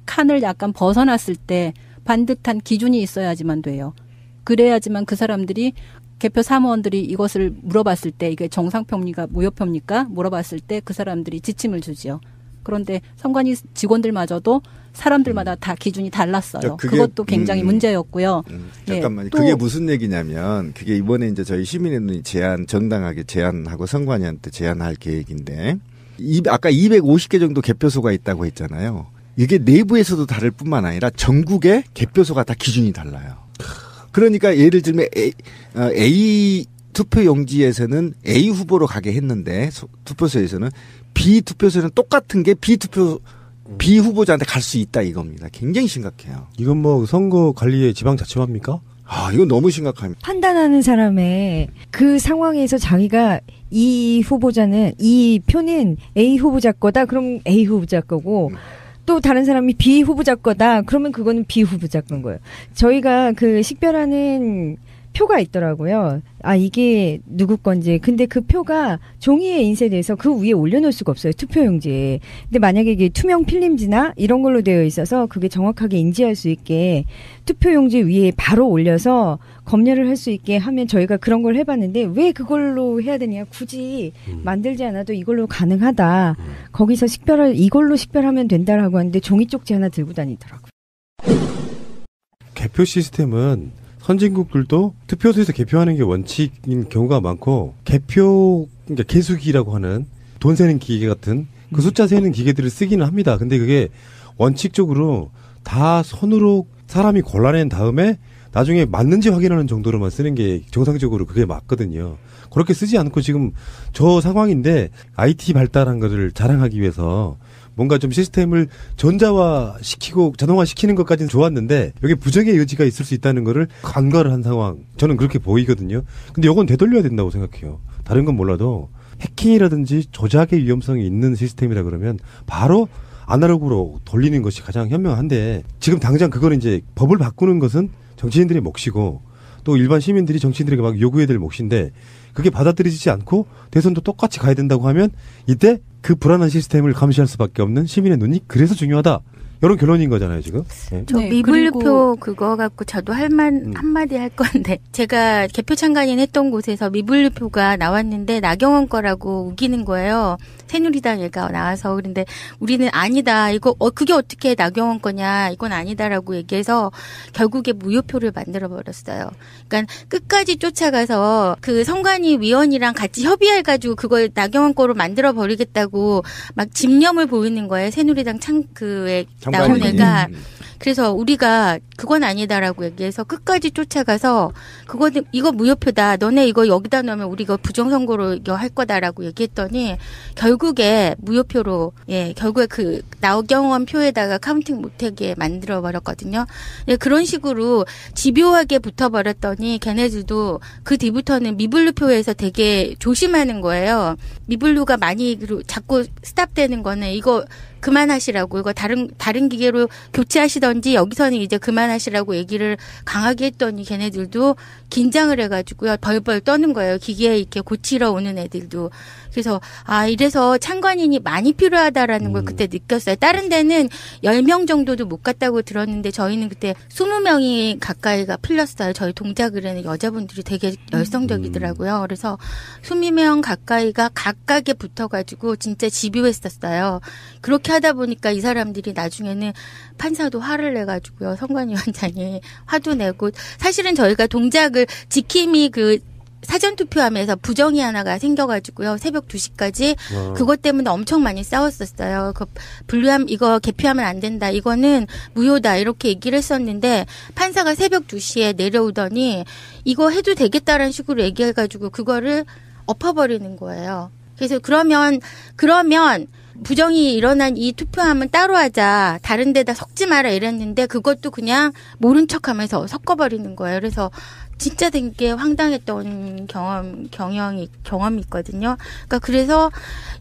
칸을 약간 벗어났을 때 반듯한 기준이 있어야지만 돼요. 그래야지만 그 사람들이 개표 사무원들이 이것을 물어봤을 때 이게 정상표입니까 무효표입니까 물어봤을 때 그 사람들이 지침을 주지요. 그런데 선관위 직원들마저도 사람들마다 다 기준이 달랐어요. 그것도 굉장히 문제였고요. 잠깐만요. 예, 또 그게 무슨 얘기냐면 그게 이번에 이제 저희 시민의논의 정당하게 제안하고 선관위한테 제안할 계획인데 아까 250개 정도 개표소가 있다고 했잖아요. 이게 내부에서도 다를 뿐만 아니라 전국의 개표소가 다 기준이 달라요. 그러니까 예를 들면 A 투표용지에서는 A 후보로 가게 했는데 투표소에서는 B 투표소에는 똑같은 게 B 후보자한테 갈 수 있다 이겁니다. 굉장히 심각해요. 이건 뭐 선거 관리의 지방자치화입니까? 이건 너무 심각합니다. 판단하는 사람의 그 상황에서 자기가 이 표는 A 후보자 거다. 그럼 A 후보자 거고 또 다른 사람이 B 후보자 거다. 그러면 그거는 B 후보자 건 거예요. 저희가 그 식별하는 표가 있더라고요. 이게 누구 건지. 근데 그 표가 종이에 인쇄돼서 그 위에 올려놓을 수가 없어요. 투표용지에. 근데 만약에 이게 투명 필름지나 이런 걸로 되어 있어서 그게 정확하게 인지할 수 있게 투표용지 위에 바로 올려서 검열을 할 수 있게 하면 저희가 그런 걸 해봤는데 왜 그걸로 해야 되냐. 굳이 만들지 않아도 이걸로 가능하다. 거기서 이걸로 식별하면 된다라고 하는데 종이 쪽지 하나 들고 다니더라고요. 개표 시스템은 선진국들도 투표소에서 개표하는 게 원칙인 경우가 많고 그러니까 개수기라고 하는 돈 세는 기계 같은 그 숫자 세는 기계들을 쓰기는 합니다. 근데 그게 원칙적으로 다 손으로 사람이 골라낸 다음에 나중에 맞는지 확인하는 정도로만 쓰는 게 정상적으로 그게 맞거든요. 그렇게 쓰지 않고 지금 저 상황인데 IT 발달한 것을 자랑하기 위해서 뭔가 좀 시스템을 전자화시키고 자동화시키는 것까지는 좋았는데 여기 부정의 여지가 있을 수 있다는 거를 간과를 한 상황. 저는 그렇게 보이거든요. 근데 이건 되돌려야 된다고 생각해요. 다른 건 몰라도 해킹이라든지 조작의 위험성이 있는 시스템이라 그러면 바로 아날로그로 돌리는 것이 가장 현명한데 지금 당장 그걸 이제 법을 바꾸는 것은 정치인들의 몫이고 또 일반 시민들이 정치인들에게 막 요구해야 될 몫인데 그게 받아들이지 않고 대선도 똑같이 가야 된다고 하면 이때 그 불안한 시스템을 감시할 수밖에 없는 시민의 눈이 그래서 중요하다. 이런 결론인 거잖아요, 지금. 네. 저 미분류표 그거 갖고 저도 한마디 할 건데 제가 개표 참관인 했던 곳에서 미분류표가 나왔는데 나경원 거라고 우기는 거예요. 새누리당 얘가 나와서. 그런데 우리는 아니다. 이거 그게 어떻게 나경원 거냐. 이건 아니다라고 얘기해서 결국에 무효표를 만들어 버렸어요. 그러니까 끝까지 쫓아가서 그 선관위 위원이랑 같이 협의해가지고 그걸 나경원 거로 만들어 버리겠다고 막 집념을 보이는 거예요. 새누리당 나온 애가. 그래서 우리가 그건 아니다라고 얘기해서 끝까지 쫓아가서 이거 무효표다. 너네 이거 여기다 넣으면 우리 이거 부정선거로 이거 할 거다라고 얘기했더니 결국에 무효표로 결국에 그 나경원 표에다가 카운팅 못하게 만들어 버렸거든요. 그런 식으로 집요하게 붙어버렸더니 걔네들도 그 뒤부터는 미분류표에서 되게 조심하는 거예요. 미분류가 많이 자꾸 스탑되는 거는 이거 그만하시라고 이거 다른 기계로 교체하시던지 여기서는 이제 그만하시라고 얘기를 강하게 했더니 걔네들도 긴장을 해가지고요 벌벌 떠는 거예요. 기계에 이렇게 고치러 오는 애들도. 그래서 이래서 참관인이 많이 필요하다라는 걸 그때 느꼈어요. 다른 데는 10명 정도도 못 갔다고 들었는데 저희는 그때 20명이 가까이가 풀렸어요. 저희 동작을에는 여자분들이 되게 열성적이더라고요. 그래서 20명 가까이가 각각에 붙어가지고 진짜 집요했었어요. 그렇게 하다 보니까 이 사람들이 나중에는 판사도 화를 내가지고요. 선관위원장이 화도 내고 사실은 저희가 동작을 지킴이 사전투표하면서 부정이 하나가 생겨가지고요. 새벽 2시까지 그것 때문에 엄청 많이 싸웠었어요. 이거 개표하면 안 된다. 이거는 무효다. 이렇게 얘기를 했었는데 판사가 새벽 2시에 내려오더니 이거 해도 되겠다라는 식으로 얘기해가지고 그거를 엎어버리는 거예요. 그래서 그러면 부정이 일어난 이 투표함은 따로 하자. 다른 데다 섞지 마라 이랬는데 그것도 그냥 모른 척하면서 섞어버리는 거예요. 그래서 진짜 되게 황당했던 경험이 있거든요. 그러니까 그래서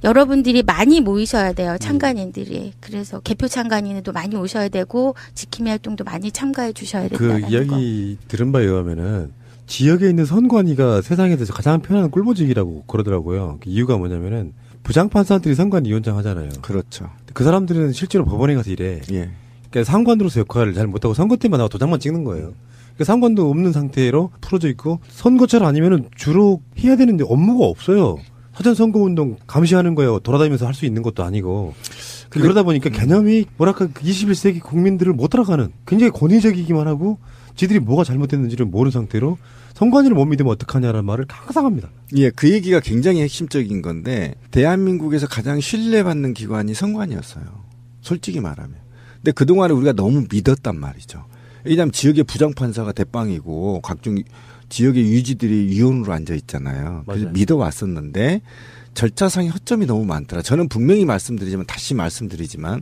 여러분들이 많이 모이셔야 돼요. 참관인들이. 그래서 개표 참관인에도 많이 오셔야 되고 지킴이 활동도 많이 참가해 주셔야 된다는 거. 그 이야기 들은 바에 의하면은 지역에 있는 선관위가 세상에서 가장 편한 꿀보직이라고 그러더라고요. 그 이유가 뭐냐면은 부장판사들이 선관위원장 하잖아요. 그렇죠. 그 사람들은 실제로 법원에 가서 일해. 예. 그러니까 상관으로서 역할을 잘 못하고 선거 때만 나와 도장만 찍는 거예요. 그러니까 상관도 없는 상태로 풀어져 있고 선거철 아니면은 주로 해야 되는데 업무가 없어요. 사전 선거 운동 감시하는 거예요. 돌아다니면서 할 수 있는 것도 아니고. 그러다 보니까 개념이 뭐랄까 21세기 국민들을 못 따라가는 굉장히 권위적이기만 하고 지들이 뭐가 잘못됐는지를 모르는 상태로 선관위를 못 믿으면 어떡하냐라는 말을 항상 합니다. 예, 그 얘기가 굉장히 핵심적인 건데 대한민국에서 가장 신뢰받는 기관이 선관위였어요. 솔직히 말하면. 근데 그동안에 우리가 너무 믿었단 말이죠. 왜냐하면 지역의 부장판사가 대빵이고 각종 지역의 유지들이 위원으로 앉아 있잖아요. 그래서 믿어왔었는데 절차상의 허점이 너무 많더라. 저는 분명히 말씀드리지만 다시 말씀드리지만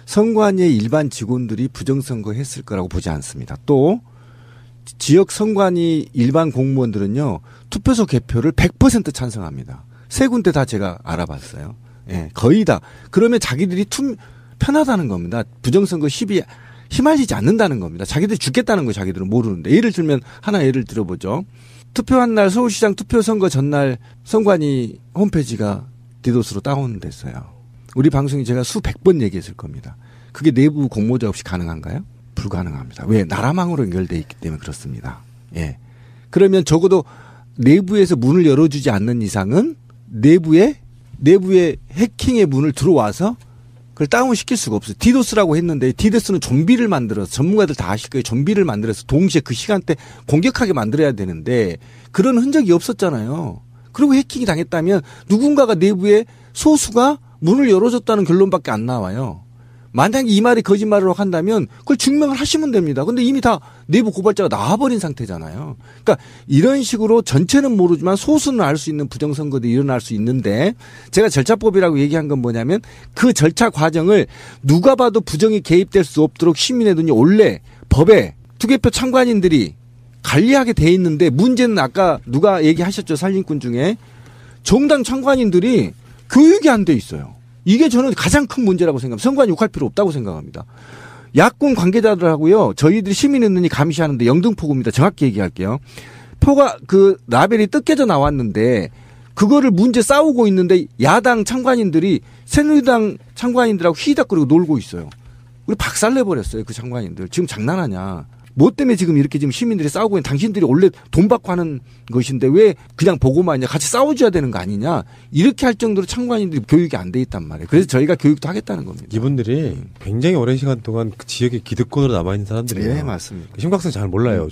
선관위의 일반 직원들이 부정선거 했을 거라고 보지 않습니다. 또 지역 선관위 일반 공무원들은요. 투표소 개표를 100% 찬성합니다. 세 군데 다 제가 알아봤어요. 예, 거의 다. 그러면 자기들이 편하다는 겁니다. 부정선거 시비 휘말리지 않는다는 겁니다. 자기들이 죽겠다는 거 자기들은 모르는데. 예를 들면 하나 예를 들어보죠. 투표한 날 서울시장 투표선거 전날 선관위 홈페이지가 디도스로 다운됐어요. 우리 방송이 제가 수백 번 얘기했을 겁니다. 그게 내부 공모자 없이 가능한가요? 불가능합니다. 왜? 나라망으로 연결돼 있기 때문에 그렇습니다. 예. 그러면 적어도 내부에서 문을 열어주지 않는 이상은 내부에 해킹의 문을 들어와서 그걸 다운시킬 수가 없어요. 디도스라고 했는데 디도스는 좀비를 만들어서 전문가들 다 아실 거예요. 좀비를 만들어서 동시에 그 시간대 공격하게 만들어야 되는데 그런 흔적이 없었잖아요. 그리고 해킹이 당했다면 누군가가 내부에 소수가 문을 열어줬다는 결론밖에 안 나와요. 만약에 이 말이 거짓말로 한다면 그걸 증명을 하시면 됩니다. 근데 이미 다 내부 고발자가 나와버린 상태잖아요. 그러니까 이런 식으로 전체는 모르지만 소수는 알 수 있는 부정선거도 일어날 수 있는데 제가 절차법이라고 얘기한 건 뭐냐면 그 절차 과정을 누가 봐도 부정이 개입될 수 없도록 시민의 눈이 원래 법에 투개표 참관인들이 관리하게 돼 있는데 문제는 아까 누가 얘기하셨죠. 살림꾼 중에 정당 참관인들이 교육이 안 돼 있어요. 이게 저는 가장 큰 문제라고 생각합니다. 선관위 욕할 필요 없다고 생각합니다. 야권 관계자들하고요. 저희들이 시민의 눈이 감시하는데 영등포구입니다. 정확히 얘기할게요. 표가 그 라벨이 뜯겨져 나왔는데 그거를 문제 싸우고 있는데 야당 참관인들이 새누리당 참관인들하고 휘덕거리고 놀고 있어요. 우리 박살내버렸어요. 그 참관인들. 지금 장난하냐. 뭐 때문에 지금 이렇게 지금 시민들이 싸우고 있는 당신들이 원래 돈 받고 하는 것인데 왜 그냥 보고만 하냐. 같이 싸워줘야 되는 거 아니냐. 이렇게 할 정도로 참관인들이 교육이 안 돼 있단 말이에요. 그래서 저희가 교육도 하겠다는 겁니다. 이분들이 굉장히 오랜 시간 동안 그 지역의 기득권으로 남아있는 사람들이에요. 네, 맞습니다. 심각성 잘 몰라요.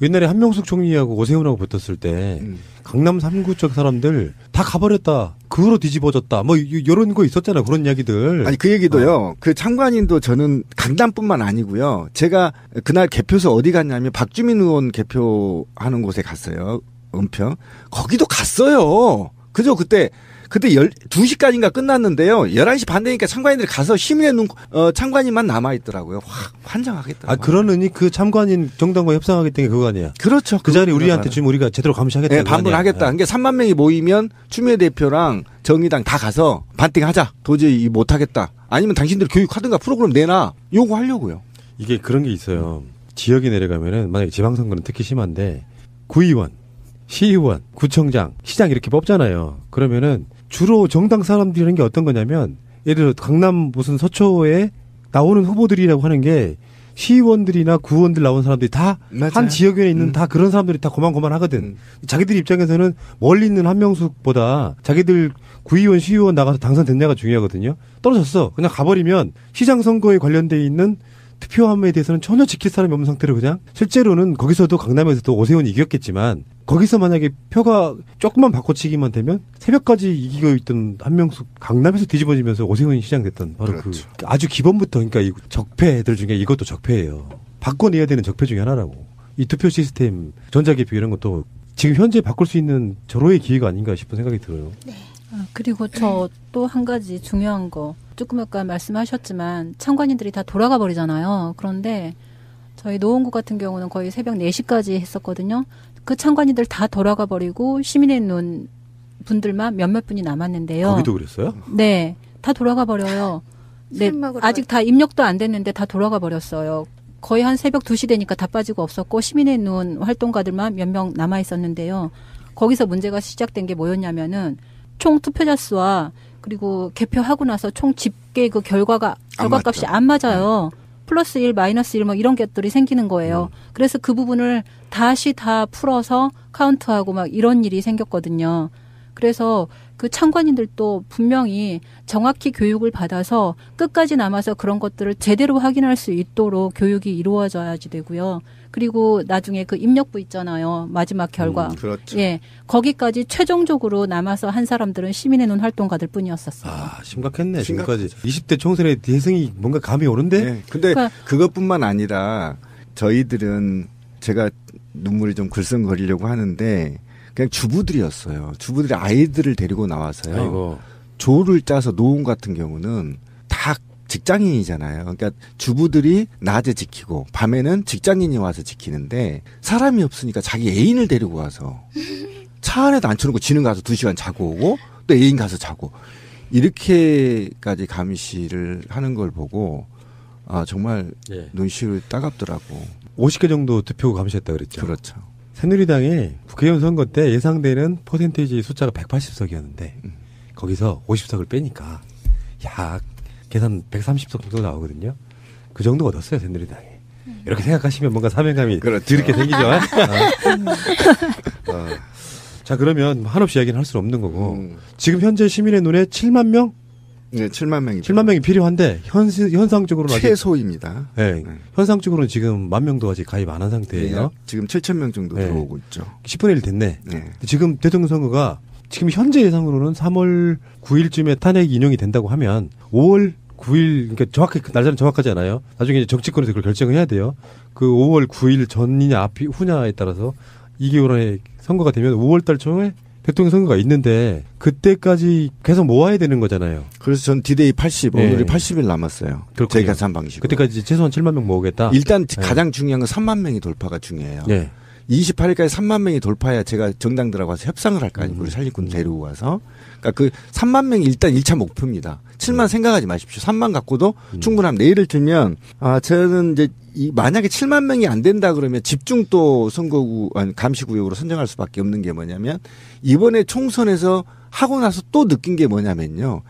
옛날에 한명숙 총리하고 오세훈하고 붙었을 때 강남 3구 쪽 사람들 다 가버렸다. 그 후로 뒤집어졌다. 뭐 이런 거 있었잖아요. 그런 이야기들. 아니 그 얘기도요. 그 참관인도 저는 강남뿐만 아니고요. 제가 그날 개표소 어디 갔냐면 박주민 의원 개표하는 곳에 갔어요. 은평. 거기도 갔어요. 그죠? 그때 2시까지인가 끝났는데요. 11시 반 되니까 참관인들이 가서 시민의 눈, 참관인만 남아있더라고요. 환장하겠다. 아, 그러느니 그 참관인 정당과 협상하겠다는 게 그거 아니야. 그렇죠. 그 자리 우리한테 주면 우리가 제대로 감시하겠다. 네, 반분하겠다. 그러니까 3만 명이 모이면 추미애 대표랑 정의당 다 가서 반띵하자. 도저히 못하겠다. 아니면 당신들 교육하든가 프로그램 내놔. 요구하려고요. 이게 그런 게 있어요. 지역에 내려가면은 만약에 지방선거는 특히 심한데 구의원, 시의원, 구청장, 시장 이렇게 뽑잖아요. 그러면은 주로 정당 사람들이 하는 게 어떤 거냐면 예를 들어 강남 무슨 서초에 나오는 후보들이라고 하는 게 시의원들이나 구의원들 나온 사람들이 다 한 지역에 있는 다 그런 사람들이 다 고만고만하거든. 자기들 입장에서는 멀리 있는 한명숙보다 자기들 구의원, 시의원 나가서 당선됐냐가 중요하거든요. 떨어졌어. 그냥 가버리면 시장 선거에 관련돼 있는 투표함에 대해서는 전혀 지킬 사람이 없는 상태로 그냥 실제로는 거기서도 강남에서도 오세훈이 이겼겠지만 거기서 만약에 표가 조금만 바꿔치기만 되면 새벽까지 이기고 있던 한명숙 강남에서 뒤집어지면서 오세훈이 시장됐던 바로 그렇죠. 그 아주 기본부터 그러니까 이 적폐들 중에 이것도 적폐예요. 바꿔내야 되는 적폐 중에 하나라고. 이 투표 시스템 전자개표 이런 것도 지금 현재 바꿀 수 있는 절호의 기회가 아닌가 싶은 생각이 들어요. 네. 그리고 저 또 한 가지 중요한 거 조금 아까 말씀하셨지만 참관인들이 다 돌아가 버리잖아요. 그런데 저희 노원구 같은 경우는 거의 새벽 4시까지 했었거든요. 그 참관인들 다 돌아가 버리고 시민의 눈 분들만 몇몇 분이 남았는데요. 거기도 그랬어요? 네. 다 돌아가 버려요. 네. 아직 다 입력도 안 됐는데 다 돌아가 버렸어요. 거의 한 새벽 2시 되니까 다 빠지고 없었고 시민의 눈 활동가들만 몇 명 남아 있었는데요. 거기서 문제가 시작된 게 뭐였냐면은 총 투표자 수와 그리고 개표하고 나서 총 집계 그 결과값이 안 맞아요. 플러스 1, 마이너스 1 뭐 이런 것들이 생기는 거예요. 그래서 그 부분을 다시 다 풀어서 카운트하고 막 이런 일이 생겼거든요. 그래서 그 참관인들도 분명히 정확히 교육을 받아서 끝까지 남아서 그런 것들을 제대로 확인할 수 있도록 교육이 이루어져야지 되고요. 그리고 나중에 그 입력부 있잖아요. 마지막 결과. 그렇죠. 예. 거기까지 최종적으로 남아서 한 사람들은 시민의 눈 활동가들 뿐이었었어요. 아, 심각했네. 지금까지 20대 총선의 대승이 뭔가 감이 오는데. 네. 근데 그러니까 그것뿐만 아니라 저희들은 제가 눈물이 좀 글썽거리려고 하는데 그냥 주부들이었어요. 주부들이 아이들을 데리고 나와서요. 아이고. 조를 짜서 노원 같은 경우는 다 직장인이잖아요. 그러니까 주부들이 낮에 지키고 밤에는 직장인이 와서 지키는데 사람이 없으니까 자기 애인을 데리고 와서 차 안에도 앉혀놓고 지는 가서 2시간 자고 오고 또 애인 가서 자고 이렇게까지 감시를 하는 걸 보고 아 정말 예. 눈시울 따갑더라고. 50개 정도 투표 감시했다 그랬죠. 그렇죠. 새누리당이 국회의원 선거 때 예상되는 퍼센테이지 숫자가 180석이었는데 거기서 50석을 빼니까 약 계산 130석 정도 나오거든요. 그 정도 얻었어요, 새누리당이. 이렇게 생각하시면 뭔가 사명감이 그렇죠. 드럽게 생기죠. 자, 그러면 한없이 이야기는 할 수는 없는 거고 지금 현재 시민의 눈에 7만 명? 네, 7만 명이 7만 명이 필요한데 현상적으로는 아직 최소입니다. 네, 현상적으로는 지금 1만 명도 아직 가입 안 한 상태예요. 네, 지금 7천 명 정도 네. 들어오고 있죠. 10분의 1 됐네. 네. 지금 대통령 선거가 지금 현재 예상으로는 3월 9일쯤에 탄핵이 인용이 된다고 하면 5월 9일, 그러니까 정확히, 날짜는 정확하지 않아요. 나중에 이제 정치권에서 그걸 결정을 해야 돼요. 그 5월 9일 전이냐, 후냐에 따라서 2개월 안에 선거가 되면 5월 달 초에 대통령 선거가 있는데 그때까지 계속 모아야 되는 거잖아요. 그래서 전 디데이 80, 네. 오늘이 80일 남았어요. 그렇군요. 저희 계산 방식으로. 그때까지 최소한 7만 명 모으겠다. 일단 네. 가장 중요한 건 3만 명이 돌파가 중요해요. 네. 28일까지 3만 명이 돌파해야 제가 정당들하고 와서 협상을 할 거 아니에요. 우리 살림꾼 데리고 와서. 그러니까 그 3만 명이 일단 1차 목표입니다. 7만 생각하지 마십시오. 3만 갖고도 충분합니다. 예를 들면 저는 이제 만약에 7만 명이 안 된다 그러면 집중 또 감시구역으로 선정할 수밖에 없는 게 뭐냐면 이번에 총선에서 하고 나서 또 느낀 게 뭐냐면요.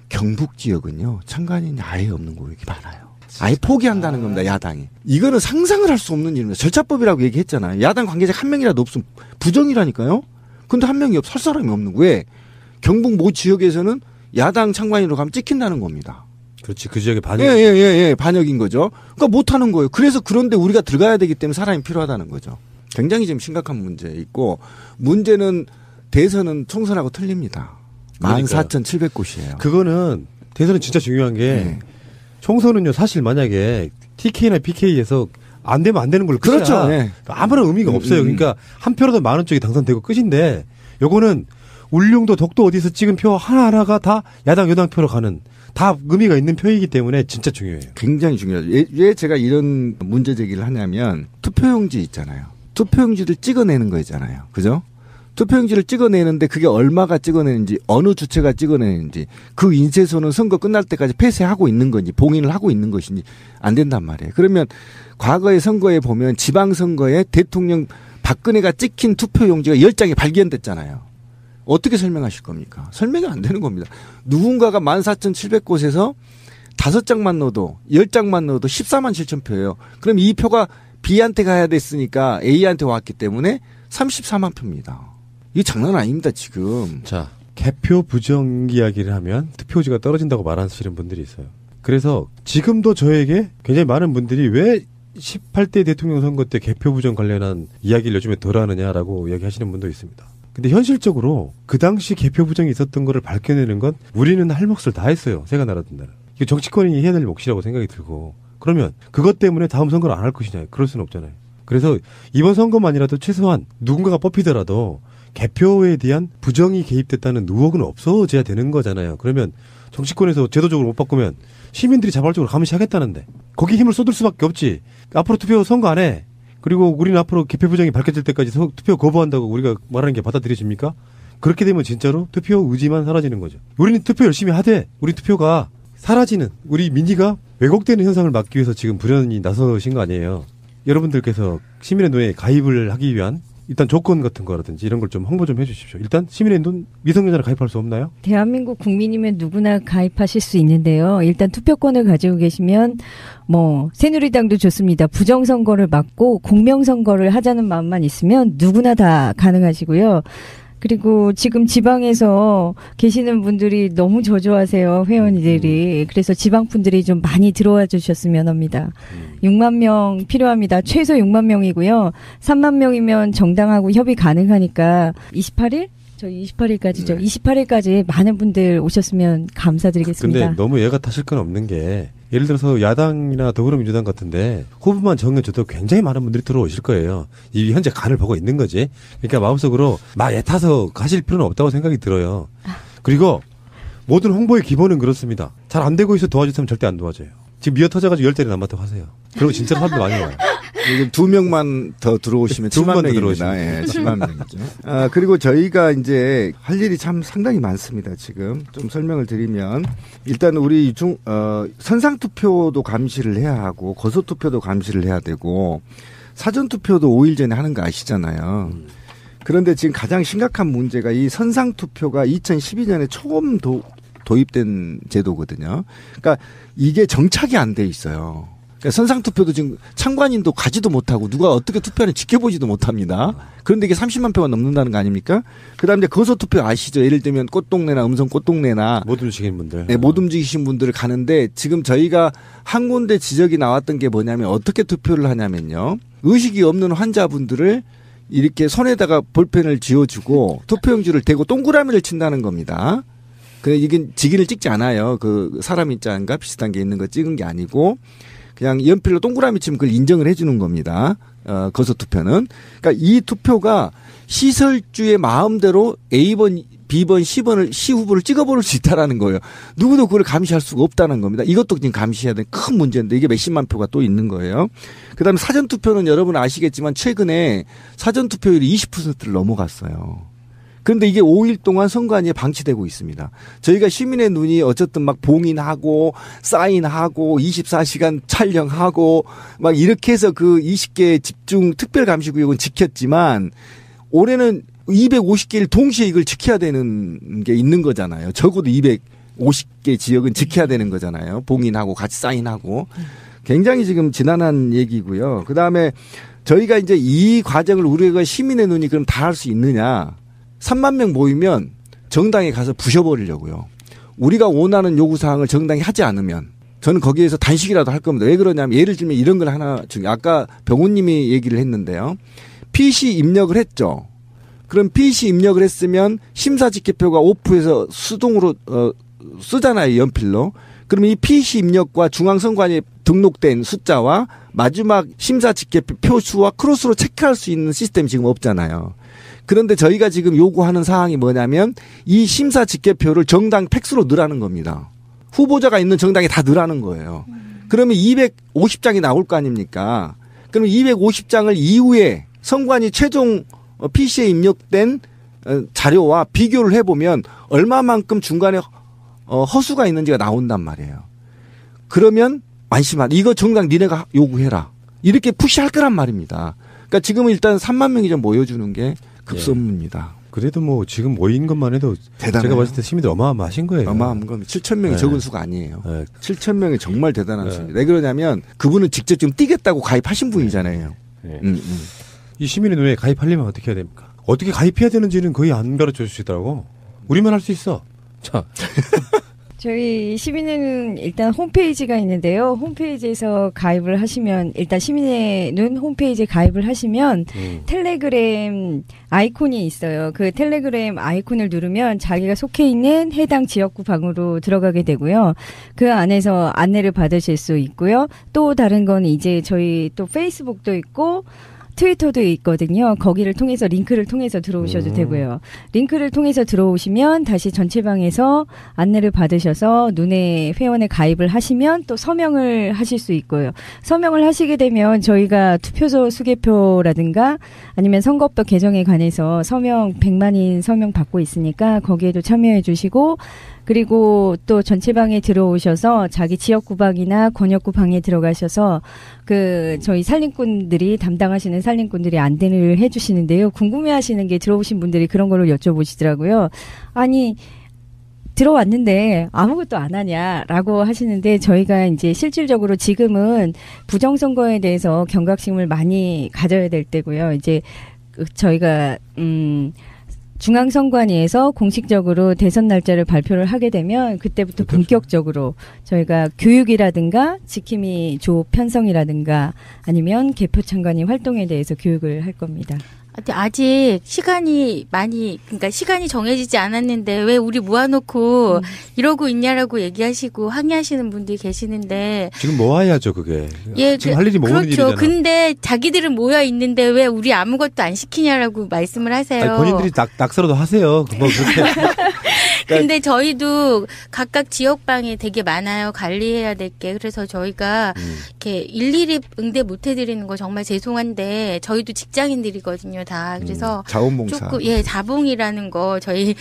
경북 지역은요. 참관인이 아예 없는 구역이 많아요. 아예 포기한다는 겁니다. 야당이. 이거는 상상을 할 수 없는 일입니다. 절차법이라고 얘기했잖아요. 야당 관계자 한 명이라도 없으면 부정이라니까요. 근데 한 명이 살 사람이 없는 거예요. 왜? 경북 모 지역에서는 야당 참관인으로 가면 찍힌다는 겁니다. 그렇지. 그 지역의 반역. 예. 반역인 거죠. 그러니까 못 하는 거예요. 그래서 그런데 우리가 들어가야 되기 때문에 사람이 필요하다는 거죠. 굉장히 지금 심각한 문제 있고 문제는 대선은 총선하고 틀립니다. 14,700곳이에요. 그거는 대선은 진짜 중요한 게 네. 총선은요. 사실 만약에 TK나 PK에서 안 되면 안 되는 걸로 끝이야. 그렇죠. 네. 아무런 의미가 없어요. 그러니까 한 표라도 많은 쪽이 당선되고 끝인데 요거는 울릉도 독도 어디서 찍은 표 하나하나가 다 야당 여당 표로 가는 다 의미가 있는 표이기 때문에 진짜 중요해요. 굉장히 중요하죠. 왜 제가 이런 문제 제기를 하냐면 투표용지 있잖아요. 투표용지를 찍어내는 거잖아요. 그죠? 투표용지를 찍어내는데 그게 얼마가 찍어내는지 어느 주체가 찍어내는지 그 인쇄소는 선거 끝날 때까지 폐쇄하고 있는 건지 봉인을 하고 있는 것인지 안 된단 말이에요. 그러면 과거의 선거에 보면 지방선거에 대통령 박근혜가 찍힌 투표용지가 10장이 발견됐잖아요. 어떻게 설명하실 겁니까? 설명이 안 되는 겁니다. 누군가가 14,700곳에서 5장만 넣어도 10장만 넣어도 14만 7천 표예요. 그럼 이 표가 B한테 가야 됐으니까 A한테 왔기 때문에 34만 표입니다. 이게 장난 아닙니다, 지금. 자, 개표 부정 이야기를 하면 투표지가 떨어진다고 말하시는 분들이 있어요. 그래서 지금도 저에게 굉장히 많은 분들이 왜 18대 대통령 선거 때 개표 부정 관련한 이야기를 요즘에 덜 하느냐라고 이야기하시는 분도 있습니다. 근데 현실적으로 그 당시 개표 부정이 있었던 거를 밝혀내는 건 우리는 할 몫을 다 했어요. 새가 날아든다는. 이거 정치권이 해야 될 몫이라고 생각이 들고 그러면 그것 때문에 다음 선거를 안 할 것이냐. 그럴 수는 없잖아요. 그래서 이번 선거만이라도 최소한 누군가가 뽑히더라도 개표에 대한 부정이 개입됐다는 의혹은 없어져야 되는 거잖아요. 그러면 정치권에서 제도적으로 못 바꾸면 시민들이 자발적으로 감시하겠다는데 거기 힘을 쏟을 수밖에 없지. 앞으로 투표 선거 안 해. 그리고 우리는 앞으로 개표 부정이 밝혀질 때까지 투표 거부한다고 우리가 말하는 게 받아들여집니까? 그렇게 되면 진짜로 투표 의지만 사라지는 거죠. 우리는 투표 열심히 하되 우리 투표가 사라지는 우리 민의가 왜곡되는 현상을 막기 위해서 지금 불현이 나서신 거 아니에요. 여러분들께서 시민의 눈에 가입을 하기 위한 일단 조건 같은 거라든지 이런 걸 좀 홍보 좀 해주십시오. 일단 시민의 눈 미성년자를 가입할 수 없나요? 대한민국 국민이면 누구나 가입하실 수 있는데요. 일단 투표권을 가지고 계시면 새누리당도 좋습니다. 부정선거를 막고 공명선거를 하자는 마음만 있으면 누구나 다 가능하시고요. 그리고 지금 지방에서 계시는 분들이 너무 저조하세요, 회원들이. 그래서 지방 분들이 좀 많이 들어와 주셨으면 합니다. 6만 명 필요합니다. 최소 6만 명이고요. 3만 명이면 정당하고 협의 가능하니까 28일? 저희 28일까지죠. 28일까지 많은 분들 오셨으면 감사드리겠습니다. 근데 너무 애가 타실 건 없는 게 예를 들어서 야당이나 더불어민주당 같은데 후보만 정해줘도 굉장히 많은 분들이 들어오실 거예요. 이 현재 간을 보고 있는 거지. 그러니까 마음속으로 막 애타서 가실 필요는 없다고 생각이 들어요. 그리고 모든 홍보의 기본은 그렇습니다. 잘 안 되고 있어 도와주시면 절대 안 도와줘요. 지금 미어 터져가지고 10대리 남았다고 하세요. 그리고 진짜 사람들 많이 와요. 요즘 2명만 더 들어오시면 7만 명입니다. 예, 7만 명이죠. 그리고 저희가 이제 할 일이 참 상당히 많습니다. 지금 좀 설명을 드리면 일단 우리 선상투표도 감시를 해야 하고 거소투표도 감시를 해야 되고 사전투표도 5일 전에 하는 거 아시잖아요. 그런데 지금 가장 심각한 문제가 이 선상투표가 2012년에 처음 도입된 제도거든요. 그러니까 이게 정착이 안 돼 있어요. 그러니까 선상투표도 지금 참관인도 가지도 못하고 누가 어떻게 투표하는지 지켜보지도 못합니다. 그런데 이게 30만 표가 넘는다는 거 아닙니까? 그다음에 이제 거소투표 아시죠? 예를 들면 꽃동네나 음성 꽃동네나 못 움직이신 분들. 네, 못 움직이신 분들을 가는데 지금 저희가 한 군데 지적이 나왔던 게 뭐냐면 어떻게 투표를 하냐면요. 의식이 없는 환자분들을 이렇게 손에다가 볼펜을 쥐어주고 투표용지를 대고 동그라미를 친다는 겁니다. 이게 직인을 찍지 않아요. 그 사람 인자인가 비슷한 게 있는 거 찍은 게 아니고 그냥 연필로 동그라미 치면 그걸 인정을 해주는 겁니다. 거소투표는. 그러니까 이 투표가 시설주의 마음대로 A번, B번, C번을 C 후보를 찍어버릴 수 있다라는 거예요. 누구도 그걸 감시할 수가 없다는 겁니다. 이것도 지금 감시해야 되는 큰 문제인데 이게 몇십만 표가 또 있는 거예요. 그다음에 사전투표는 여러분 아시겠지만 최근에 사전투표율이 20%를 넘어갔어요. 그런데 이게 5일 동안 선관위에 방치되고 있습니다. 저희가 시민의 눈이 어쨌든 막 봉인하고 사인하고 24시간 촬영하고 막 이렇게 해서 그 20개 집중 특별감시구역은 지켰지만 올해는 250개를 동시에 이걸 지켜야 되는 게 있는 거잖아요. 적어도 250개 지역은 지켜야 되는 거잖아요. 봉인하고 같이 사인하고. 굉장히 지금 지난한 얘기고요. 그다음에 저희가 이제 이 과정을 우리가 시민의 눈이 그럼 다 할 수 있느냐. 3만 명 모이면 정당에 가서 부셔버리려고요. 우리가 원하는 요구사항을 정당이 하지 않으면 저는 거기에서 단식이라도 할 겁니다. 왜 그러냐면 예를 들면 이런 걸 하나 중에 아까 병우님이 얘기를 했는데요. PC 입력을 했죠. 그럼 PC 입력을 했으면 심사집계표가 오프해서 수동으로 쓰잖아요. 연필로. 그러면 이 PC 입력과 중앙선관위에 등록된 숫자와 마지막 심사집계표 표수와 크로스로 체크할 수 있는 시스템이 지금 없잖아요. 그런데 저희가 지금 요구하는 사항이 뭐냐면 이 심사 집계표를 정당 팩스로 넣으라는 겁니다. 후보자가 있는 정당에 다 넣으라는 거예요. 그러면 250장이 나올 거 아닙니까? 그럼 250장을 이후에 선관위 최종 PC에 입력된 자료와 비교를 해보면 얼마만큼 중간에 허수가 있는지가 나온단 말이에요. 그러면 안심하라. 이거 정당 니네가 요구해라. 이렇게 푸시할 거란 말입니다. 그러니까 지금은 일단 3만 명이 좀 모여주는 게 급선무입니다. 그래도 뭐 지금 모인 것만 해도 대단해요. 제가 봤을 때 시민들 어마어마하신 거예요. 어마어마한 겁니다. 7천 명이 적은 수가 아니에요. 7천 명이 정말 대단한 수입니다. 왜 그러냐면 그분은 직접 좀 뛰겠다고 가입하신 분이잖아요. 이 시민의 눈에 가입하려면 어떻게 해야 됩니까? 어떻게 가입해야 되는지는 거의 안 가르쳐 주시더라고. 우리만 할 수 있어. 자. 저희 시민의 일단 홈페이지가 있는데요. 홈페이지에서 가입을 하시면 일단 시민의 눈 홈페이지에 가입을 하시면 텔레그램 아이콘이 있어요. 그 텔레그램 아이콘을 누르면 자기가 속해 있는 해당 지역구 방으로 들어가게 되고요. 그 안에서 안내를 받으실 수 있고요. 또 다른 건 이제 저희 또 페이스북도 있고 트위터도 있거든요. 거기를 통해서 링크를 통해서 들어오셔도 되고요. 링크를 통해서 들어오시면 다시 전체방에서 안내를 받으셔서 눈에 회원에 가입을 하시면 또 서명을 하실 수 있고요. 서명을 하시게 되면 저희가 투표소 수개표라든가 아니면 선거법 개정에 관해서 서명 100만인 서명 받고 있으니까 거기에도 참여해 주시고 그리고 또 전체방에 들어오셔서 자기 지역구방이나 권역구방에 들어가셔서 저희 살림꾼들이 담당하시는 살림꾼들이 안내를 해주시는데요. 궁금해하시는 게 들어오신 분들이 그런 걸로 여쭤보시더라고요. 아니 들어왔는데 아무것도 안 하냐라고 하시는데 저희가 이제 실질적으로 지금은 부정선거에 대해서 경각심을 많이 가져야 될 때고요. 이제 저희가 중앙선관위에서 공식적으로 대선 날짜를 발표를 하게 되면 그때부터 본격적으로 저희가 교육이라든가 지킴이 조 편성이라든가 아니면 개표 참관인 활동에 대해서 교육을 할 겁니다. 아직 시간이 그러니까 시간이 정해지지 않았는데 왜 우리 모아놓고 이러고 있냐라고 얘기하시고 항의하시는 분들이 계시는데 지금 모아야죠 그게. 예, 지금 할 일이 모으는 그렇죠. 일이잖아. 근데 자기들은 모여 있는데 왜 우리 아무것도 안 시키냐라고 말씀을 하세요. 아니, 본인들이 낙서라도 하세요. 뭐 그렇게. 근데 저희도 각각 지역방에 되게 많아요. 관리해야 될 게. 그래서 저희가 이렇게 일일이 응대 못 해드리는 거 정말 죄송한데 저희도 직장인들이거든요, 다. 그래서 자원봉사. 조금 자봉이라는 거 저희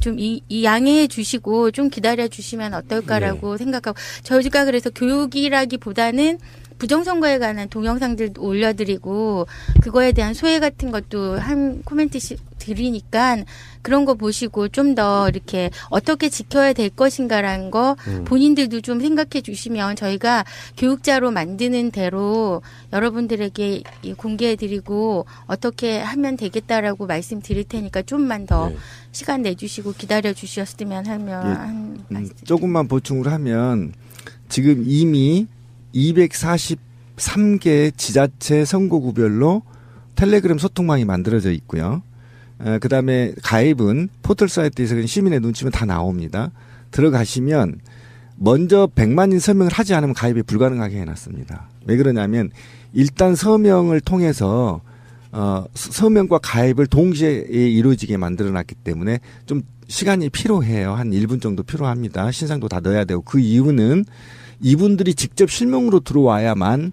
좀 양해해 주시고 좀 기다려 주시면 어떨까라고 생각하고 저희가 그래서 교육이라기보다는 부정선거에 관한 동영상들도 올려드리고 그거에 대한 소회 같은 것도 한 코멘트씩 드리니까 그런 거 보시고 좀 더 이렇게 어떻게 지켜야 될 것인가라는 거 본인들도 좀 생각해 주시면 저희가 교육자로 만드는 대로 여러분들에게 공개해드리고 어떻게 하면 되겠다라고 말씀드릴 테니까 좀만 더 시간 내주시고 기다려 주셨으면 하면 조금만 보충을 하면 지금 이미 243개 지자체 선거구별로 텔레그램 소통망이 만들어져 있고요. 그다음에 가입은 포털 사이트에서 그냥 시민의 눈치면 다 나옵니다. 들어가시면 먼저 100만인 서명을 하지 않으면 가입이 불가능하게 해놨습니다. 왜 그러냐면 일단 서명을 통해서 서명과 가입을 동시에 이루어지게 만들어놨기 때문에 좀 시간이 필요해요. 한 1분 정도 필요합니다. 신상도 다 넣어야 되고 그 이유는 이분들이 직접 실명으로 들어와야만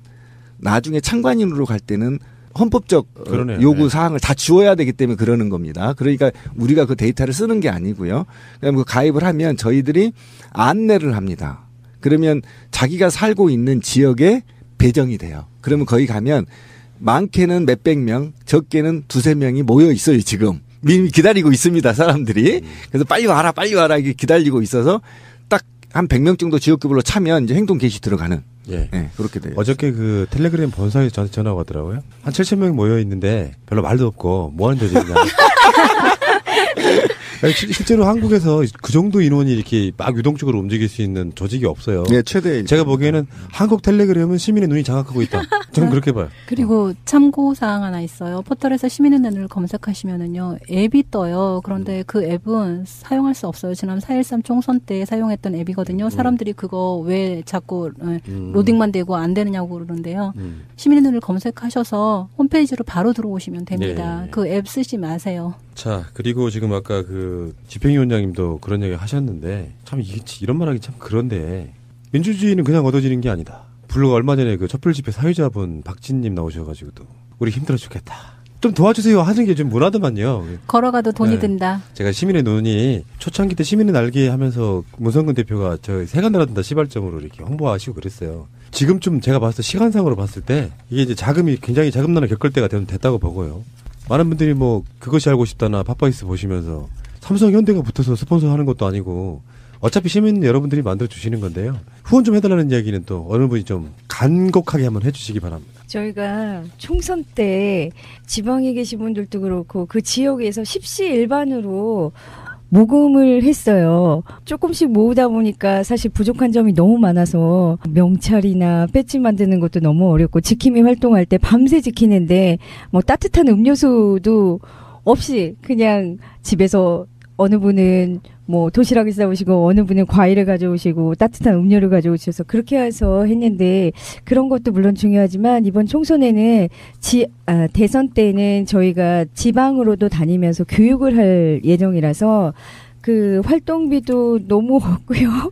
나중에 참관인으로 갈 때는 헌법적 요구 사항을 다 지워야 되기 때문에 그러는 겁니다. 그러니까 우리가 그 데이터를 쓰는 게 아니고요. 그다음에 그 가입을 하면 저희들이 안내를 합니다. 그러면 자기가 살고 있는 지역에 배정이 돼요. 그러면 거기 가면 많게는 몇백 명, 적게는 두세 명이 모여 있어요, 지금. 이미 기다리고 있습니다, 사람들이. 그래서 빨리 와라, 이렇게 기다리고 있어서 딱 한 100명 정도 지역구별로 차면 이제 행동 개시 들어가는. 그렇게 돼요. 어저께 그 텔레그램 본사에서 저한테 전화가 왔더라고요. 한 7,000명이 모여 있는데 별로 말도 없고 뭐 하는 조직이냐. 실제로 한국에서 그 정도 인원이 이렇게 막 유동적으로 움직일 수 있는 조직이 없어요. 네, 최대. 제가 보기에는 한국 텔레그램은 시민의 눈이 장악하고 있다. 저는 그렇게 봐요. 그리고 참고사항 하나 있어요. 포털에서 시민의 눈을 검색하시면은요, 앱이 떠요. 그런데 그 앱은 사용할 수 없어요. 지난 4.13 총선 때 사용했던 앱이거든요. 사람들이 그거 왜 자꾸 로딩만 되고 안 되느냐고 그러는데요. 시민의 눈을 검색하셔서 홈페이지로 바로 들어오시면 됩니다. 그 앱 쓰지 마세요. 자, 그리고 지금 아까 그 집행위원장님도 그런 얘기 하셨는데 참 이런 말하기 참 그런데 민주주의는 그냥 얻어지는 게 아니다. 불과 얼마 전에 그 촛불 집회 사회자분 박진님 나오셔가지고도 우리 힘들어 죽겠다. 좀 도와주세요 하는 게 좀 무난하더만요. 걸어가도 돈이 든다. 제가 시민의 눈이 초창기 때 시민의 날개 하면서 문성근 대표가 저 세간 날아든다 시발점으로 이렇게 홍보하시고 그랬어요. 지금쯤 제가 봤을 때 시간상으로 봤을 때 이게 이제 자금이 굉장히 자금난을 겪을 때가 됐다고 보고요. 많은 분들이 뭐 그것이 알고 싶다나 팟파이스 보시면서 삼성 현대가 붙어서 스폰서 하는 것도 아니고 어차피 시민 여러분들이 만들어 주시는 건데요. 후원 좀 해달라는 이야기는 또 어느 분이 좀 간곡하게 한번 해주시기 바랍니다. 저희가 총선 때 지방에 계신 분들도 그렇고 그 지역에서 십시일반으로 모금을 했어요. 조금씩 모으다 보니까 사실 부족한 점이 너무 많아서 명찰이나 배지 만드는 것도 너무 어렵고 지킴이 활동할 때 밤새 지키는데 뭐 따뜻한 음료수도 없이 그냥 집에서 어느 분은 뭐 도시락을 싸오시고 어느 분은 과일을 가져오시고 따뜻한 음료를 가져오셔서 그렇게 해서 했는데 그런 것도 물론 중요하지만 이번 총선에는 대선 때는 저희가 지방으로도 다니면서 교육을 할 예정이라서 그 활동비도 너무 없고요.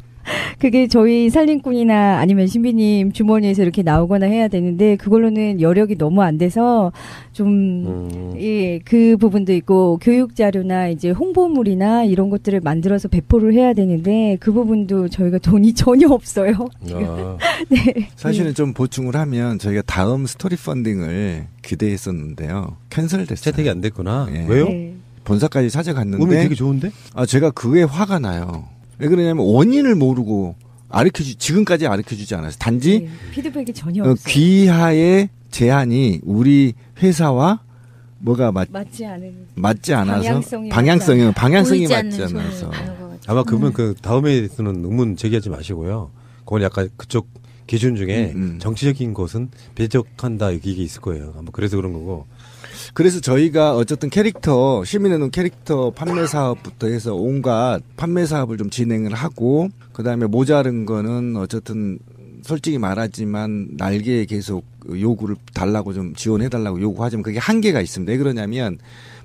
그게 저희 산림꾼이나 아니면 신비님 주머니에서 이렇게 나오거나 해야 되는데 그걸로는 여력이 너무 안 돼서 좀 예, 그 부분도 있고 교육 자료나 이제 홍보물이나 이런 것들을 만들어서 배포를 해야 되는데 그 부분도 저희가 돈이 전혀 없어요. 아, 네. 사실은 좀 보충을 하면 저희가 다음 스토리 펀딩을 기대했었는데요. 캔슬됐어요. 채택이 안 됐구나. 예. 왜요? 네. 본사까지 찾아갔는데 몸이 되게 좋은데? 제가 그게 화가 나요. 왜 그러냐면 원인을 모르고 지금까지 가르쳐주지 않았어요. 단지 네. 피드백이 전혀 없어요. 귀하의 제안이 우리 회사와 뭐가 맞지 않아서 방향성이 방향성이 보이지 맞지 않는 않아서 손을 하는 것 같아요. 아마 그러면 그 다음에는 의문 제기하지 마시고요. 그건 약간 그쪽 기준 중에 정치적인 것은 배적한다 이게 있을 거예요. 아마 그래서 그런 거고. 그래서 저희가 어쨌든 캐릭터 시민의 눈 캐릭터 판매 사업부터 해서 온갖 판매 사업을 좀 진행을 하고 그다음에 모자른 거는 어쨌든 솔직히 말하지만 날개에 계속 요구를 달라고 좀 지원해달라고 요구하지만 그게 한계가 있습니다. 왜 그러냐면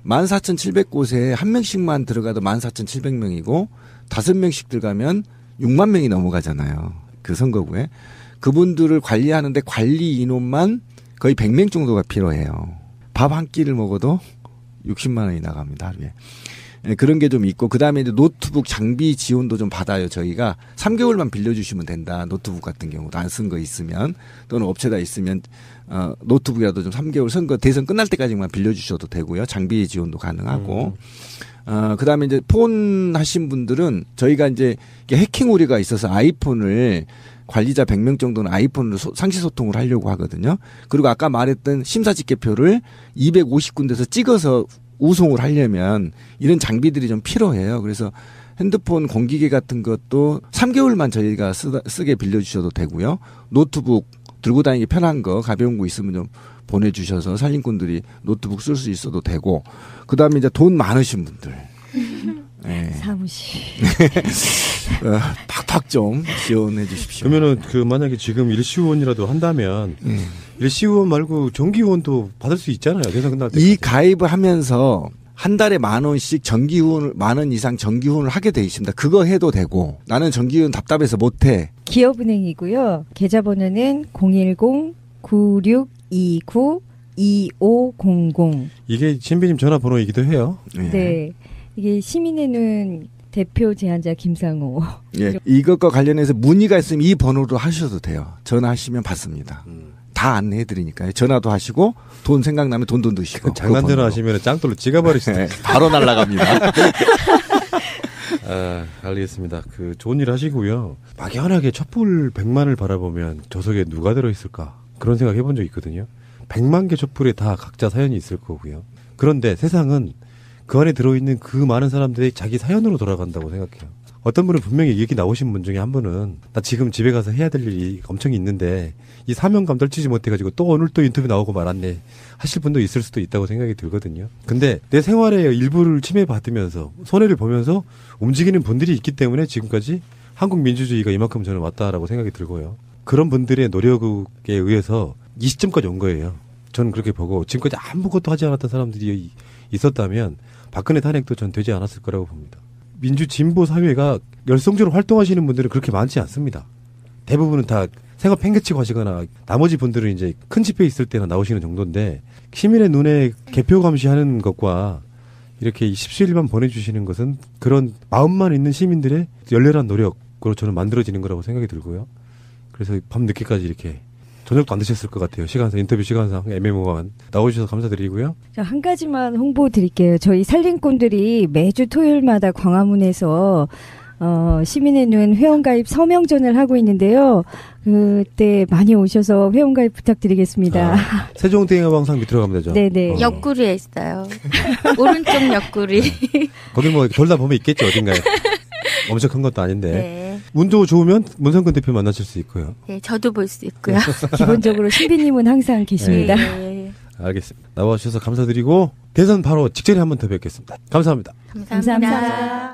14,700곳에 한 명씩만 들어가도 14,700명이고 5명씩 들어가면 6만 명이 넘어가잖아요. 그 선거구에. 그분들을 관리하는데 관리 인원만 거의 100명 정도가 필요해요. 밥 한 끼를 먹어도 60만 원이 나갑니다, 하루에. 네, 그런 게 좀 있고 그다음에 이제 노트북 장비 지원도 좀 받아요. 저희가 3개월만 빌려주시면 된다. 노트북 같은 경우도 안 쓴 거 있으면 또는 업체다 있으면 노트북이라도 좀 3개월 대선 끝날 때까지만 빌려주셔도 되고요. 장비 지원도 가능하고 그다음에 이제 폰 하신 분들은 저희가 이제 해킹 우려가 있어서 아이폰을 관리자 100명 정도는 아이폰으로 상시 소통을 하려고 하거든요. 그리고 아까 말했던 심사집계표를 250군데서 찍어서 우송을 하려면 이런 장비들이 좀 필요해요. 그래서 핸드폰 공기계 같은 것도 3개월만 저희가 쓰게 빌려주셔도 되고요. 노트북 들고 다니기 편한 거 가벼운 거 있으면 좀 보내주셔서 살림꾼들이 노트북 쓸 수 있어도 되고 그다음에 이제 돈 많으신 분들 네. 사무실 팍팍 좀 지원해 주십시오. 그러면은 만약에 지금 일시후원이라도 한다면 일시후원 말고 정기후원도 받을 수 있잖아요. 대선 끝날 때. 이 가입을 하면서 한 달에 10,000원씩 정기후원을 10,000원 이상 정기후원을 하게 돼 있습니다. 그거 해도 되고 나는 정기후원 답답해서 못해. 기업은행이고요. 계좌번호는 010-9629-2500. 이게 신비님 전화번호이기도 해요. 네. 이게 시민의 눈 대표 제안자 김상호. 예. 이것과 관련해서 문의가 있으면 이 번호로 하셔도 돼요. 전화하시면 받습니다. 다 안내해 드리니까요. 전화도 하시고 돈 생각나면 돈도 넣으시고. 장난 전화하시면 짱돌로 찍어버리시죠. 네, 바로 날아갑니다. 알겠습니다. 좋은 일 하시고요. 막연하게 촛불 100만을 바라보면 저 속에 누가 들어있을까? 그런 생각 해본 적 있거든요. 100만 개 촛불에 다 각자 사연이 있을 거고요. 그런데 세상은 그 안에 들어있는 그 많은 사람들이 자기 사연으로 돌아간다고 생각해요. 어떤 분은 분명히 얘기 나오신 분 중에 한 분은 나 지금 집에 가서 해야 될 일이 엄청 있는데 이 사명감 떨치지 못해가지고 또 오늘 또 인터뷰 나오고 말았네 하실 분도 있을 수도 있다고 생각이 들거든요. 근데 내 생활의 일부를 침해받으면서 손해를 보면서 움직이는 분들이 있기 때문에 지금까지 한국 민주주의가 이만큼 저는 왔다라고 생각이 들고요. 그런 분들의 노력에 의해서 이 시점까지 온 거예요. 저는 그렇게 보고 지금까지 아무것도 하지 않았던 사람들이 있었다면 박근혜 탄핵도 전 되지 않았을 거라고 봅니다. 민주 진보 사회가 열성적으로 활동하시는 분들은 그렇게 많지 않습니다. 대부분은 다 생업 팽개치고 하시거나 나머지 분들은 이제 큰 집회 있을 때나 나오시는 정도인데 시민의 눈에 개표 감시하는 것과 이렇게 십시일반 보내주시는 것은 그런 마음만 있는 시민들의 열렬한 노력으로 저는 만들어지는 거라고 생각이 들고요. 그래서 밤 늦게까지 이렇게 저녁도 안 드셨을 것 같아요. 시간상 인터뷰 시간상 애매모호한 나오셔서 감사드리고요. 한 가지만 홍보 드릴게요. 저희 살림꾼들이 매주 토요일마다 광화문에서 시민의 눈 회원가입 서명전을 하고 있는데요. 그때 많이 오셔서 회원가입 부탁드리겠습니다. 세종대왕상 밑으로 가면 되죠. 네네. 옆구리에 있어요. 오른쪽 옆구리. 거기 뭐 돌다 보면 있겠죠 어딘가에. 엄청 큰 것도 아닌데. 네. 운도 좋으면 문성근 대표 만나실 수 있고요. 네, 저도 볼 수 있고요. 기본적으로 신비님은 항상 계십니다. 네. 알겠습니다. 나와주셔서 감사드리고 대선 바로 직전에 한 번 더 뵙겠습니다. 감사합니다. 감사합니다.